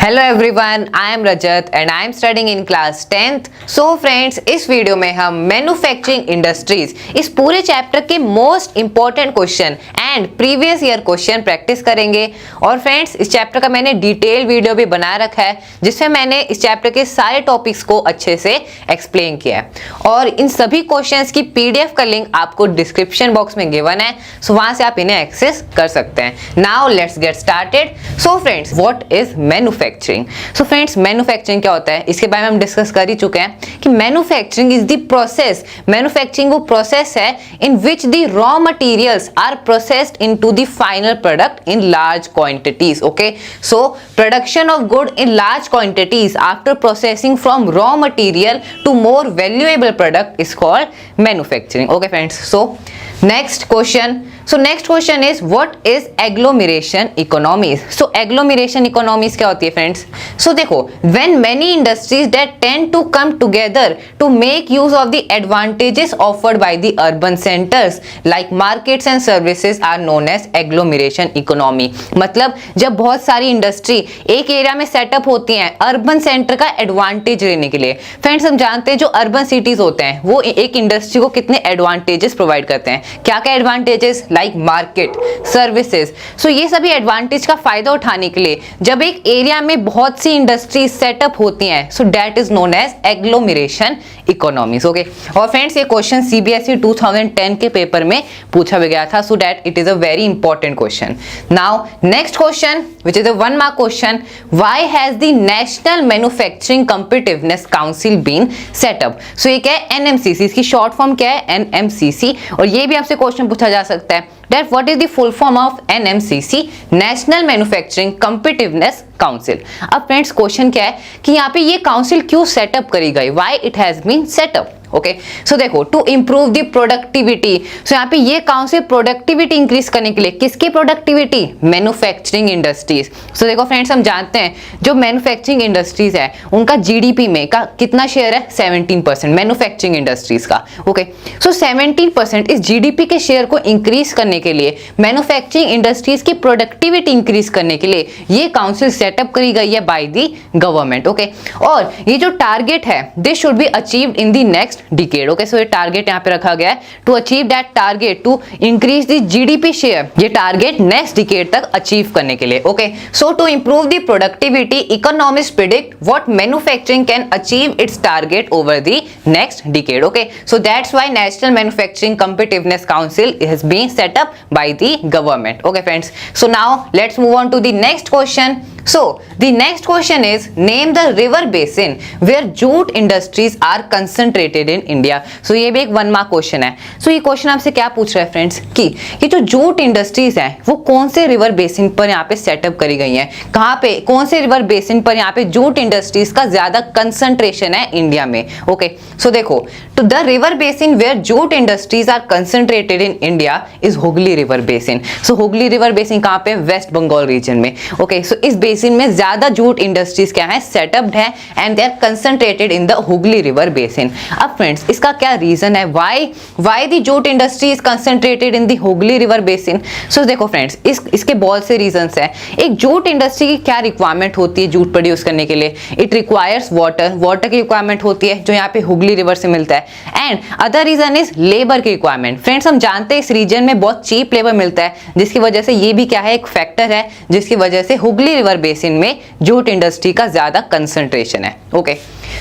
Hello everyone, I am Rajat and I am studying in class 10th। So friends, इस video में हम manufacturing industries इस पूरे chapter के most important question and previous year question practice करेंगे। और friends, इस चैप्टर का मैंने डिटेल वीडियो भी बना रखा है जिसमें मैंने इस चैप्टर के सारे टॉपिक्स को अच्छे से एक्सप्लेन किया है। और इन सभी क्वेश्चंस की पीडीएफ का लिंक आपको डिस्क्रिप्शन बॉक्स में गिवन है, सो वहां से आप इन्हें एक्सेस कर सकते हैं। Now let's get started. So friends, what is manufacturing? So friends, manufacturing क्या होता है इसके बारे में हम डिस्कस कर ही चुके हैं कि manufacturing is the process. Manufacturing वो प्रोसेस है in which the raw materials are processed into the final product in large quantities. Okay, so production of good in large quantities after processing from raw material to more valuable product is called manufacturing. Okay friends, so next question is what is agglomeration economies? So agglomeration economies क्या होती है friends? So देखो, when many industries that tend to come together to make use of the advantages offered by the urban centers like markets and services are known as agglomeration economy। मतलब जब बहुत सारी industry एक area में setup होती हैं urban centre का advantage लेने के लिए। फ्रेंड्स, हम जानते हैं जो अर्बन सिटीज होते हैं वो एक इंडस्ट्री को कितने एडवांटेजेस प्रोवाइड करते हैं। क्या क्या advantages? Like market, services. So ये सभी एडवांटेज का फायदा उठाने के लिए जब एक एरिया में बहुत सी इंडस्ट्रीज सेटअप होती हैं, so that is known as agglomeration economies. Okay, और फ्रेंड्स, ये क्वेश्चन सीबीएसई 2010 के पेपर में पूछा भी गया था, so that it is a very important question. Now next question which is a 1 mark question, why has the national manufacturing competitiveness council been set up? So ये क्या है? एनएमसीसी। इसकी शॉर्ट फॉर्म क्या है? एनएमसीसी। और ये भी आपसे क्वेश्चन पूछा जा सकता है that what is the full form of NMCC, National Manufacturing Competitiveness Council। अब फ्रेंड्स, क्वेश्चन क्या है कि यहाँ पे ये काउंसिल क्यों सेटअप करी गई? Why it has been set up? Okay, so देखो, to improve the productivity. So यहाँ पे ये काउंसिल प्रोडक्टिविटी इंक्रीज करने के लिए, किसकी प्रोडक्टिविटी? Manufacturing industries. सो देखो फ्रेंड्स, हम जानते हैं जो मैन्युफैक्चरिंग इंडस्ट्रीज है उनका जीडीपी में का कितना शेयर है? 17% मैन्युफैक्चरिंग इंडस्ट्रीज का। ओके, सो 17% इस जीडीपी के शेयर को इंक्रीज करने के लिए, मैन्युफैक्चरिंग इंडस्ट्रीज की प्रोडक्टिविटी इंक्रीज करने के लिए ये काउंसिल सेटअप करी गई है बाय द गवर्नमेंट। ओके, और ये जो टारगेट है this should be achieved in the next decade. Okay, so ये टारगेट यहाँ पे रखा गया है to achieve that target to increase the GDP share. ये टारगेट नेक्स्ट डिकेड तक अचीव करने के लिए। Okay, so to improve the productivity, economist predict what manufacturing can achieve its target over the next decade. Okay, so that's why national manufacturing competitiveness council has been set up by the government. Okay friends, so now let's move on to the next question. So the next question is name the river basin where jute industries are concentrated in India। So ये भी एक 1 mark question है। So ये question आपसे क्या पूछ रहा है फ्रेंड्स कि ये जो जूट इंडस्ट्रीज हैं वो कौन से रिवर बेसिन पर यहाँ पे सेटअप करी गई हैं? कहाँ पे, कौन से रिवर बेसिन पर यहाँ पे जूट इंडस्ट्रीज का ज्यादा कंसंट्रेशन है इंडिया में? ओके, सो देखो, तो the river basin where jute industries are concentrated in India is Hooghly river basin. So Hooghly river basin कहाँ पे? वेस्ट बंगाल रीजन में। ओके, सो इस बेसिन में ज्यादा जूट इंडस्ट्रीज क्या है? सेटअप्ड है and they are concentrated in the Hooghly river basin. अब फ्रेंड्स, इसका क्या रीजन है? Why the jute industry is concentrated in the Hooghly river basin? So देखो फ्रेंड्स, इसके बहुत से रीजंस हैं। एक जूट इंडस्ट्री की क्या रिक्वायरमेंट होती है जूट प्रोड्यूस करने के लिए? इट रिक्वायर्स वाटर की रिक्वायरमेंट होती है जो यहाँ पे हुगली रिवर से मिलता है। And other reason is labour की रिक्वायरमेंट। फ्रेंड्स, हम जानते हैं इस रीजन में बहुत चीप लेबर मिलता है जिसकी वजह से ये भी क्या है? एक फैक्टर है जिसकी वजह से हुगली रिवर बेसिन में जूट इंडस्ट्री का ज्यादा कंसंट्रेशन है। ओके,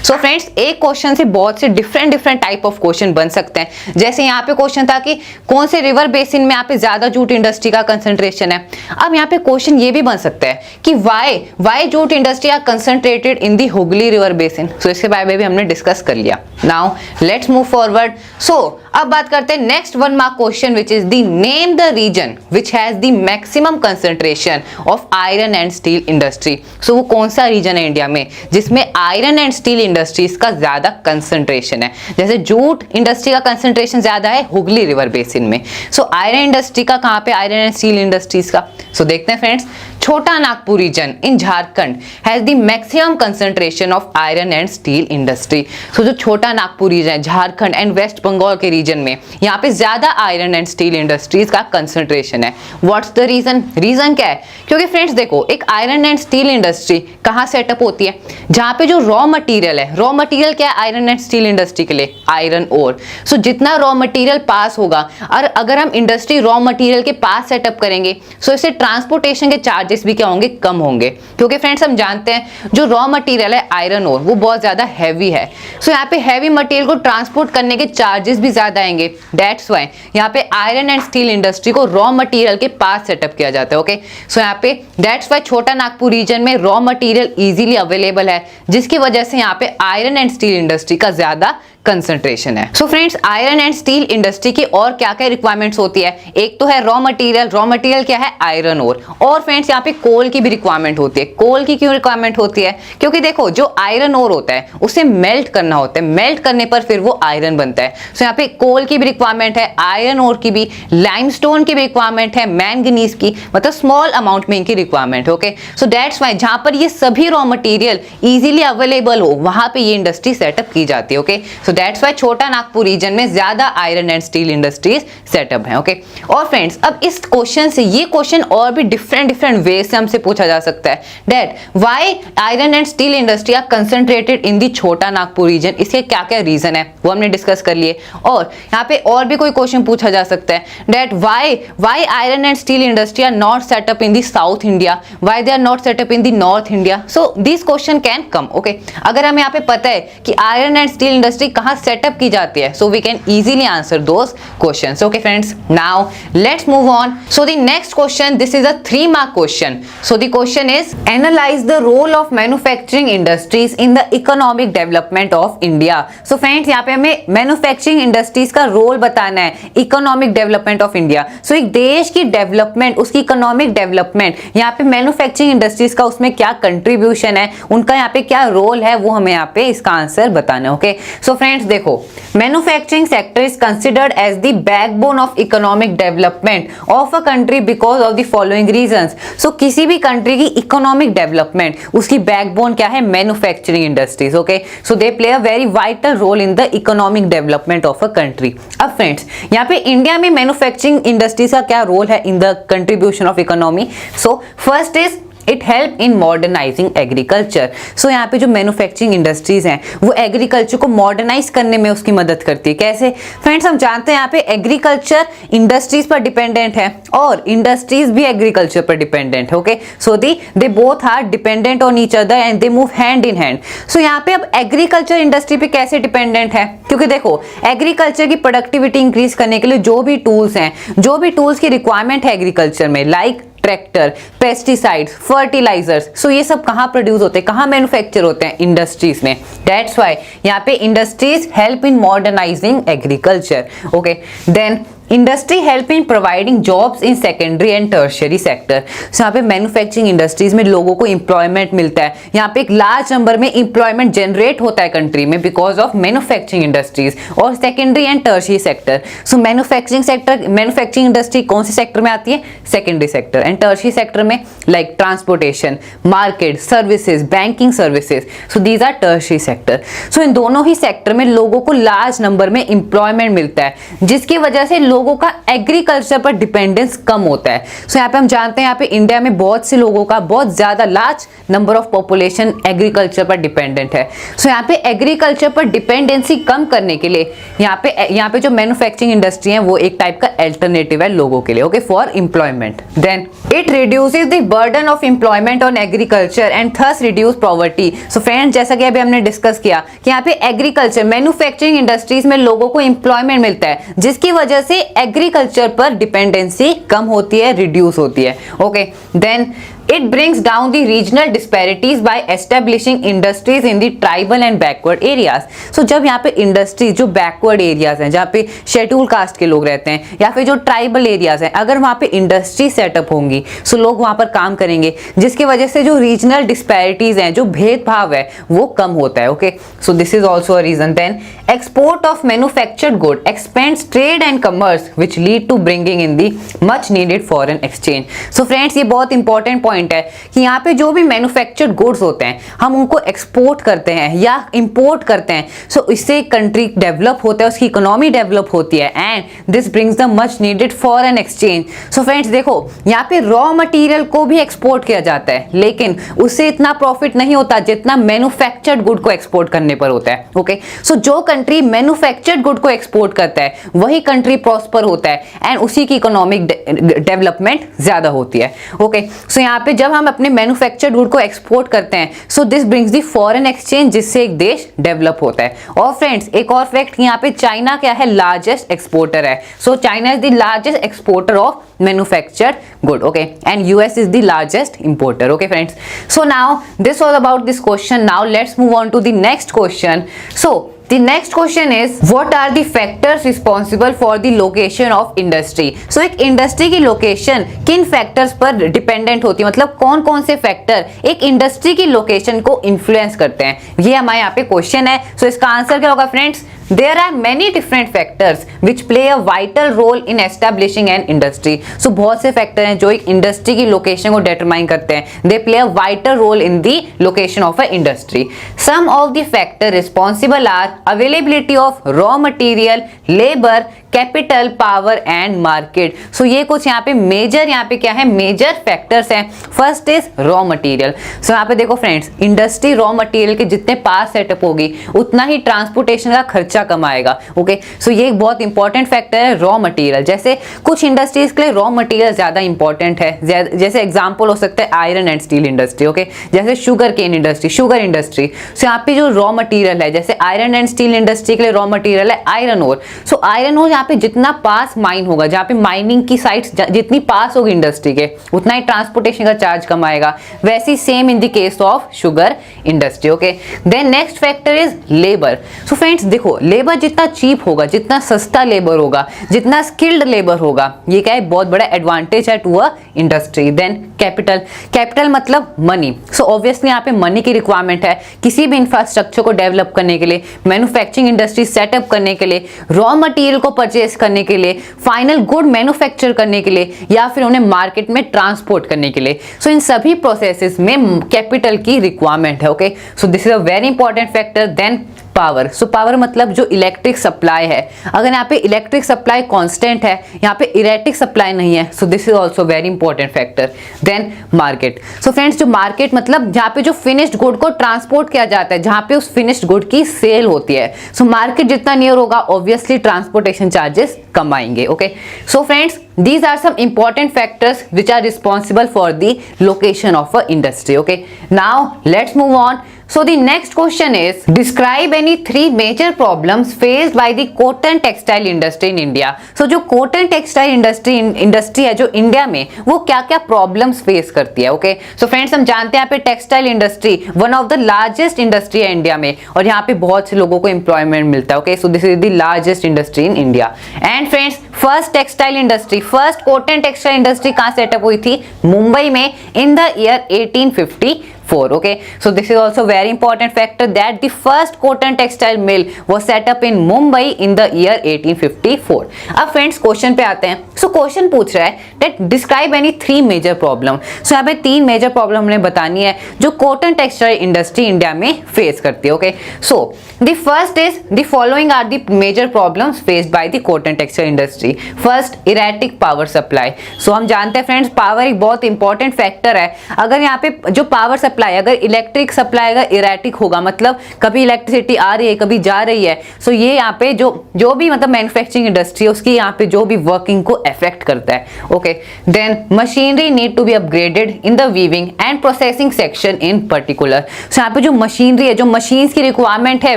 सो फ्रेंड्स, एक क्वेश्चन से बहुत से डिफरेंट टाइप ऑफ क्वेश्चन बन सकते हैं। जैसे यहाँ पे क्वेश्चन था कि कौन से रिवर बेसिन में यहाँ पे ज्यादा जूट इंडस्ट्री का कंसंट्रेशन है। अब यहाँ पे क्वेश्चन ये भी बन सकता है कि why jute industry are concentrated in the Hooghly river basin. So इसके बारे में भी हमने डिस्कस कर लिया। Now let's move forward. So अब बात करते हैं next 1 mark question which is the name the region which has the maximum concentration of iron and steel industry. So वो कौन सा रीजन है इंडिया में जिसमें आयरन एंड स्टील इंडस्ट्रीज का ज्यादा कंसंट्रेशन है? जैसे जूट इंडस्ट्री का कंसंट्रेशन ज्यादा है हुगली रिवर बेसिन में, सो आयरन इंडस्ट्री का कहाँ पे? आयरन एंड स्टील इंडस्ट्रीज का। सो देखते हैं friends, Chota Nagpur region in Jharkhand has the maximum concentration of iron and steel industry. So जो छोटा नागपुर रीजन है झारखंड एंड वेस्ट बंगाल के रीजन में, यहाँ पे ज्यादा आयरन एंड स्टील इंडस्ट्रीज का कंसंट्रेशन है। What's the reason? रीजन क्या है? क्योंकि फ्रेंड्स देखो, एक आयरन एंड स्टील इंडस्ट्री कहाँ सेटअप होती है? जहाँ पे जो रॉ मटेरियल है, रॉ मटेरियल क्या है आयरन एंड स्टील इंडस्ट्री के लिए? Iron ore. सो जितना रॉ मटेरियल पास होगा, और अगर हम इंडस्ट्री रॉ मटेरियल के पास सेटअप करेंगे, सो इससे ट्रांसपोर्टेशन के चार्जेस भी क्या होंगे? कम होंगे। क्योंकि फ्रेंड्स हम जानते हैं जो रॉ मटेरियल है आयरन ओर, वो बहुत ज्यादा हैवी है। सो यहाँ पे हैवी मटेरियल को ट्रांसपोर्ट करने के चार्जेस भी ज्यादा आएंगे। दैट्स व्हाई यहाँ पे आयरन एंड स्टील इंडस्ट्री को रॉ मटेरियल के पास सेटअप किया जाता है। ओके, सो यहाँ पे दैट्स व्हाई छोटा नागपुर रीजन में रॉ मटेरियल इजीली अवेलेबल है, जिसकी वजह से यहाँ पे आयरन एंड स्टील इंडस्ट्री का ज्यादा कंसंट्रेशन है। So friends, iron and steel industry की और क्या क्या रिक्वायरमेंट्स होती है? एक तो है रॉ मटेरियल। रॉ मटेरियल क्या है? Iron ore. और फ्रेंड्स यहाँ पे कोल की भी रिक्वायरमेंट होती है। कोल की क्यों रिक्वायरमेंट होती है? क्योंकि देखो, जो आयरन ओर होता है उसे मेल्ट करना होता है, मेल्ट करने पर फिर वो आयरन बनता है। सो यहाँ पे कोल की भी रिक्वायरमेंट है, आयरन ओर की भी, लाइमस्टोन की भी रिक्वायरमेंट है, मैंगनीज की, मतलब स्मॉल अमाउंट में इनकी requirement. Okay, so that's why जहां पर ये सभी रॉ मटेरियल इजीली अवेलेबल हो, वहां पे ये इंडस्ट्री सेटअप की जाती है। ओके, सो दैट्स व्हाई छोटा नागपुर रीजन में ज्यादा iron and steel industries setup है। ओके, और फ्रेंड्स अब इस क्वेश्चन से, ये क्वेश्चन और भी डिफरेंट वे से हमसे पूछा जा सकता है, that why iron and steel industry are concentrated in the Chota Nagpur reason. इसके क्या क्या रीजन है वो हमने डिस्कस कर लिए। और यहाँ पे और भी कोई क्वेश्चन पूछा जा सकता है, that why iron and steel industry are not setup in the south India, why they are not setup in the north India. So this question can come. Okay, अगर हमें यहाँ पे पता है कि आयरन एंड स्टील इंडस्ट्री कहाँ setup की जाती है, so we can easily answer those questions. Okay friends, now let's move on. So the next question, this is a 3-mark question. So the question is, analyze the role of manufacturing industries in the economic development of India. So friends, यहाँ पे हमें manufacturing industries का role बताना है economic development of India. So एक देश की development, उसकी इकोनॉमिक डेवलपमेंट, यहाँ पे मैन्युफैक्चरिंग इंडस्ट्रीज का उसमें क्या कंट्रीब्यूशन है, उनका यहाँ पे क्या रोल है, वो हमें यहाँ पे इसका आंसर बताना है। ओके, सो फ्रेंड्स देखो, manufacturing sector is considered as the backbone of economic development of a country because of the following reasons. So किसी भी कंट्री की इकोनॉमिक डेवलपमेंट, उसकी बैकबोन क्या है? Manufacturing industries. Okay, so they play a very vital role in the economic development of a country. अब friends, यहाँ पे India में मैन्युफैक्चरिंग इंडस्ट्रीज का क्या रोल है in the contribution of economy? So first is it help in modernising agriculture. So यहाँ पे जो मैन्युफैक्चरिंग इंडस्ट्रीज हैं वो एग्रीकल्चर को मॉडर्नाइज करने में उसकी मदद करती है। कैसे? फ्रेंड्स हम जानते हैं यहाँ पे एग्रीकल्चर इंडस्ट्रीज पर डिपेंडेंट है और इंडस्ट्रीज भी एग्रीकल्चर पर डिपेंडेंट है। Okay, so they both are dependent on each other and they move hand in hand. So यहाँ पे अब एग्रीकल्चर इंडस्ट्री पे कैसे डिपेंडेंट है? क्योंकि देखो, एग्रीकल्चर की प्रोडक्टिविटी इंक्रीज करने के लिए जो भी टूल्स हैं, जो भी टूल्स की रिक्वायरमेंट है एग्रीकल्चर में, लाइक ट्रैक्टर, पेस्टिसाइड्स, फर्टिलाइजर्स, सो ये सब कहाँ प्रोड्यूस होते हैं, कहाँ मैन्युफैक्चर होते हैं? इंडस्ट्रीज में। दैट्स व्हाई यहाँ पे industries help in modernising agriculture. Okay, then industry help in providing jobs in secondary and tertiary sector. So यहाँ पे मैन्युफैक्चरिंग इंडस्ट्रीज में लोगों को एम्प्लॉयमेंट मिलता है, यहाँ पे एक लार्ज नंबर में एम्प्लॉयमेंट जनरेट होता है कंट्री में बिकॉज ऑफ मैन्युफैक्चरिंग इंडस्ट्रीज और secondary and tertiary sector. So manufacturing industry कौन से सेक्टर में आती है? Secondary sector. And tertiary sector में like transportation, market, services, banking services, so these are tertiary sector. So इन दोनों ही सेक्टर में लोगों को लार्ज नंबर में एम्प्लॉयमेंट मिलता है, जिसकी वजह से लोगों का एग्रीकल्चर पर डिपेंडेंस कम होता है। सो यहाँ पे हम जानते हैं यहाँ पे इंडिया में बहुत से लोगों का, बहुत ज्यादा large number of population agriculture पर डिपेंडेंट है। सो यहाँ पे एग्रीकल्चर पर डिपेंडेंसी कम करने के लिए यहाँ पे जो मैन्युफैक्चरिंग इंडस्ट्री है वो एक टाइप का अल्टरनेटिव है लोगों के लिए। Okay, for employment. Then it reduces the burden of employment on agriculture and thus reduce poverty. So friends, जैसा कि अभी हमने डिस्कस किया कि यहाँ पे एग्रीकल्चर, मैन्युफैक्चरिंग इंडस्ट्रीज में लोगों को एम्प्लॉयमेंट मिलता है, जिसकी वजह से एग्रीकल्चर पर डिपेंडेंसी कम होती है, रिड्यूस होती है। Okay, then It brings down the regional disparities by establishing industries in the tribal and backward areas. So जब यहाँ पे इंडस्ट्री जो बैकवर्ड एरियाज हैं, जहाँ पे शेड्यूल कास्ट के लोग रहते हैं या फिर जो ट्राइबल एरियाज हैं, अगर वहाँ पे इंडस्ट्री सेटअप होंगी सो लोग वहाँ पर काम करेंगे, जिसकी वजह से जो रीजनल डिस्पैरिटीज हैं, जो भेदभाव है वो कम होता है। Okay, so this is also a reason. Then export of manufactured good expands trade and commerce which lead to bringing in the much needed foreign exchange. So friends, ये बहुत इंपॉर्टेंट पॉइंट पॉइंट है कि यहाँ पे जो भी manufactured goods होते हैं हम उनको एक्सपोर्ट करते हैं या इंपोर्ट करते हैं, सो इससे कंट्री डेवलप होता है, उसकी इकोनॉमी डेवलप होती है and this brings the much needed foreign exchange. So friends देखो यहाँ पे रॉ मटेरियल को भी एक्सपोर्ट किया जाता है, लेकिन उससे इतना प्रॉफिट नहीं होता जितना मैन्युफैक्चर्ड गुड को एक्सपोर्ट करने पर होता है। ओके, सो जो कंट्री मैन्युफैक्चर्ड गुड को एक्सपोर्ट करता है वही कंट्री प्रॉस्पर होता है एंड उसी की इकोनॉमिक डेवलपमेंट ज्यादा होती है। ओके, सो यहाँ पे जब हम अपने मैन्युफैक्चर्ड गुड को एक्सपोर्ट करते हैं so this brings the foreign exchange, जिससे एक देश डेवलप होता है। और फ्रेंड्स एक और फैक्ट, यहाँ पे चाइना क्या है, लार्जेस्ट एक्सपोर्टर है। So China is the largest exporter of manufactured good, okay, and US is the largest importer. Okay friends, so now this was about this question. Now let's move on to the next question. So the next question is what are the factors responsible for the location of industry? So एक industry की location किन factors पर dependent होती है, मतलब कौन कौन से फैक्टर एक इंडस्ट्री की लोकेशन को इन्फ्लुएंस करते हैं, ये हमारे यहाँ पे क्वेश्चन है। सो इसका आंसर क्या होगा friends, there are many different factors which play a vital role in establishing an industry. So बहुत से फैक्टर हैं जो एक इंडस्ट्री की लोकेशन को डिटरमाइन करते हैं, they play a vital role in the location of a industry. Some of the factors responsible are availability of raw material, labor, capital, power and market. So ये कुछ यहाँ पे मेजर, यहाँ पे क्या है, मेजर फैक्टर्स हैं। First is raw material. So यहाँ पे देखो फ्रेंड्स, इंडस्ट्री रॉ मटेरियल के जितने पास सेटअप होगी उतना ही ट्रांसपोर्टेशन का खर्चा कम आएगा। ओके, सो ये एक बहुत इंपॉर्टेंट फैक्टर है रॉ मटेरियल। जैसे कुछ इंडस्ट्रीज के लिए रॉ मटेरियल ज्यादा इंपॉर्टेंट है, जैसे एग्जाम्पल हो सकता है iron and steel industry. Okay, जैसे sugar cane industry, sugar industry. So यहाँ पे जो रॉ मटेरियल है, जैसे आयरन एंड स्टील इंडस्ट्री के लिए रॉ मटेरियल है iron ore. So iron ore यहाँ पे जितना पास माइन होगा, जहाँ पे माइनिंग की साइट्स जितनी पास होगी इंडस्ट्री के, उतना ही ट्रांसपोर्टेशन का चार्ज कम आएगा। वैसे same in the case of sugar industry. Okay, then next factor is labour. So friends देखो, लेबर जितना चीप होगा, जितना सस्ता लेबर होगा, जितना स्किल्ड लेबर होगा, ये क्या है, बहुत बड़ा एडवांटेज है to a industry. Then capital, capital मतलब मनी। सो ऑब्वियसली यहाँ पे मनी की रिक्वायरमेंट है किसी भी इंफ्रास्ट्रक्चर को डेवलप करने के लिए, मैन्युफैक्चरिंग इंडस्ट्री सेटअप करने के लिए, रॉ मटेरियल को परचेज करने के लिए, फाइनल गुड मैन्युफैक्चर करने के लिए, या फिर उन्हें मार्केट में ट्रांसपोर्ट करने के लिए। सो इन सभी प्रोसेसेस में कैपिटल की रिक्वायरमेंट है। Okay, so this is a very important factor. Then power. So power मतलब जो इलेक्ट्रिक सप्लाई है, अगर यहाँ पे इलेक्ट्रिक सप्लाई कांस्टेंट है, यहाँ पे इरेटिक सप्लाई नहीं है, so this is also very important factor. Then market. So friends जो मार्केट मतलब जहाँ पे जो फिनिश्ड गुड को ट्रांसपोर्ट किया जाता है, जहाँ पे उस फिनिश्ड गुड की सेल होती है। सो मार्केट जितना नियर होगा ऑब्वियसली ट्रांसपोर्टेशन चार्जेस कम आएंगे। Okay, so friends these are some important factors which are responsible for the location of a industry. Okay, now let's move on. So the next question is describe any three major problems faced by the cotton textile industry in India. So जो cotton textile industry है जो India में, वो क्या क्या problems face करती है। Okay, so friends हम जानते हैं यहाँ पे textile industry one of the largest industry है इंडिया में, और यहाँ पे बहुत से लोगों को employment मिलता है। Okay, so this is the largest industry in India. And friends first textile industry, first cotton textile industry कहाँ सेटअप हुई थी, मुंबई में in the year 1854. Okay, so this is also very important factor that the first cotton textile mill was set up in Mumbai in the year 1854. अब friends question पे आते हैं। So question पूछ रहा है that describe any three major problem. सो यहाँ पे तीन मेजर प्रॉब्लम हमने बतानी है जो कॉटन टेक्सटाइल इंडस्ट्री इंडिया में फेस करती है। Okay, so the first is the following are the major problems faced by the cotton textile industry. First erratic power supply. So हम जानते हैं फ्रेंड्स पावर एक बहुत इंपॉर्टेंट फैक्टर है। अगर यहाँ पे जो पावर सप्लाई, अगर इलेक्ट्रिक सप्लाई अगर इरेटिक होगा, मतलब कभी इलेक्ट्रिसिटी आ रही है कभी जा रही है, सो ये यहाँ पे जो भी मतलब मैन्युफैक्चरिंग इंडस्ट्री है उसकी यहाँ पे जो भी वर्किंग को अफेक्ट करता है। Okay, then machinery need to be upgraded in the weaving and processing section in particular. So यहाँ पे जो मशीनरी है, जो मशीन्स की रिक्वायरमेंट है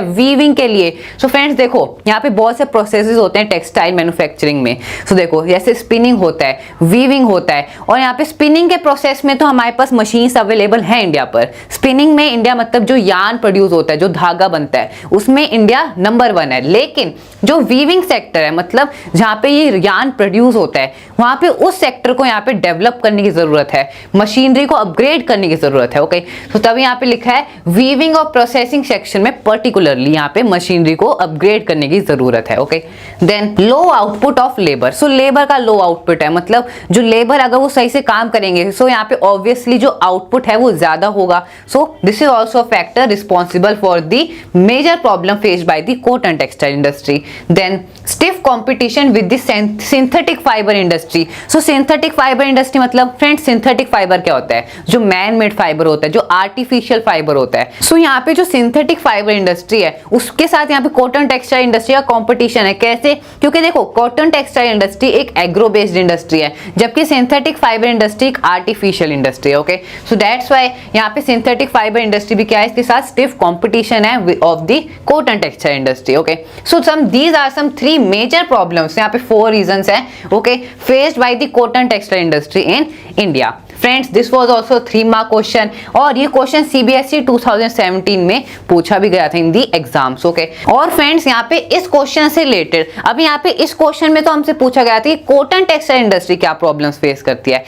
वीविंग के लिए। सो फ्रेंड्स देखो यहाँ पे बहुत से प्रोसेसेस होते हैं टेक्सटाइल मैन्युफैक्चरिंग में। सो देखो जैसे स्पिनिंग होता है, वीविंग होता है, और यहाँ पे स्पिनिंग के प्रोसेस में तो हमारे पास मशीन्स अवेलेबल है इंडिया पर। स्पिनिंग में इंडिया मतलब जो यार्न प्रोड्यूस होता है, जो धागा बनता है, उसमें इंडिया नंबर 1 है। लेकिन जो वीविंग सेक्टर है, मतलब जहां पे ये यार्न प्रोड्यूस होता है, वहां पे उस सेक्टर को यहाँ पे डेवलप करने की जरूरत है, मशीनरी को अपग्रेड करने की जरूरत है। ओके, तो तब यहाँ पे लिखा है वीविंग और प्रोसेसिंग सेक्शन में पर्टिकुलरली यहाँ पे मशीनरी को अपग्रेड करने की जरूरत है। Okay, then low output of labour. So labour का लो आउटपुट है, मतलब जो लेबर अगर वो सही से काम करेंगे, सो यहाँ पे ऑब्वियसली जो आउटपुट है वो ज्यादा होगा। So this is also factor responsible for the major problem faced by the cotton textile industry. Then stiff competition with the synthetic fibre industry. So synthetic fibre industry मतलब फ्रेंड्स, सिंथेटिक फाइबर क्या होता है? जो man made fibre होता है, जो artificial fibre होता है। सो यहाँ पे जो सिंथेटिक फाइबर इंडस्ट्री है, उसके साथ यहाँ पे कॉटन टेक्सटाइल इंडस्ट्री का कॉम्पिटिशन है। कैसे? क्योंकि देखो, कॉटन टेक्सटाइल इंडस्ट्री एक एग्रो बेस्ड इंडस्ट्री है, जबकि सिंथेटिक फाइबर इंडस्ट्री एक आर्टिफिशियल इंडस्ट्री है। ओके, सो दैट्स व्हाई यहाँ पे सिंथेटिक फाइबर इंडस्ट्री भी क्या है, इसके साथ स्टिफ कॉम्पिटिशन है of the cotton textile industry. Okay, so these are some 3 major problems, यहाँ पे 4 रीजंस है, okay, faced by the cotton textile industry in India. Friends, this was also 3 mark question, और ये क्वेश्चन सीबीएसई 2017 में पूछा भी गया था इन दी एग्जाम्स। ओके, और फ्रेंड्स यहाँ पे इस क्वेश्चन से रिलेटेड, अभी यहाँ पे इस क्वेश्चन में तो हमसे पूछा गया था कि कॉटन टेक्सटाइल इंडस्ट्री क्या प्रॉब्लम्स फेस करती है।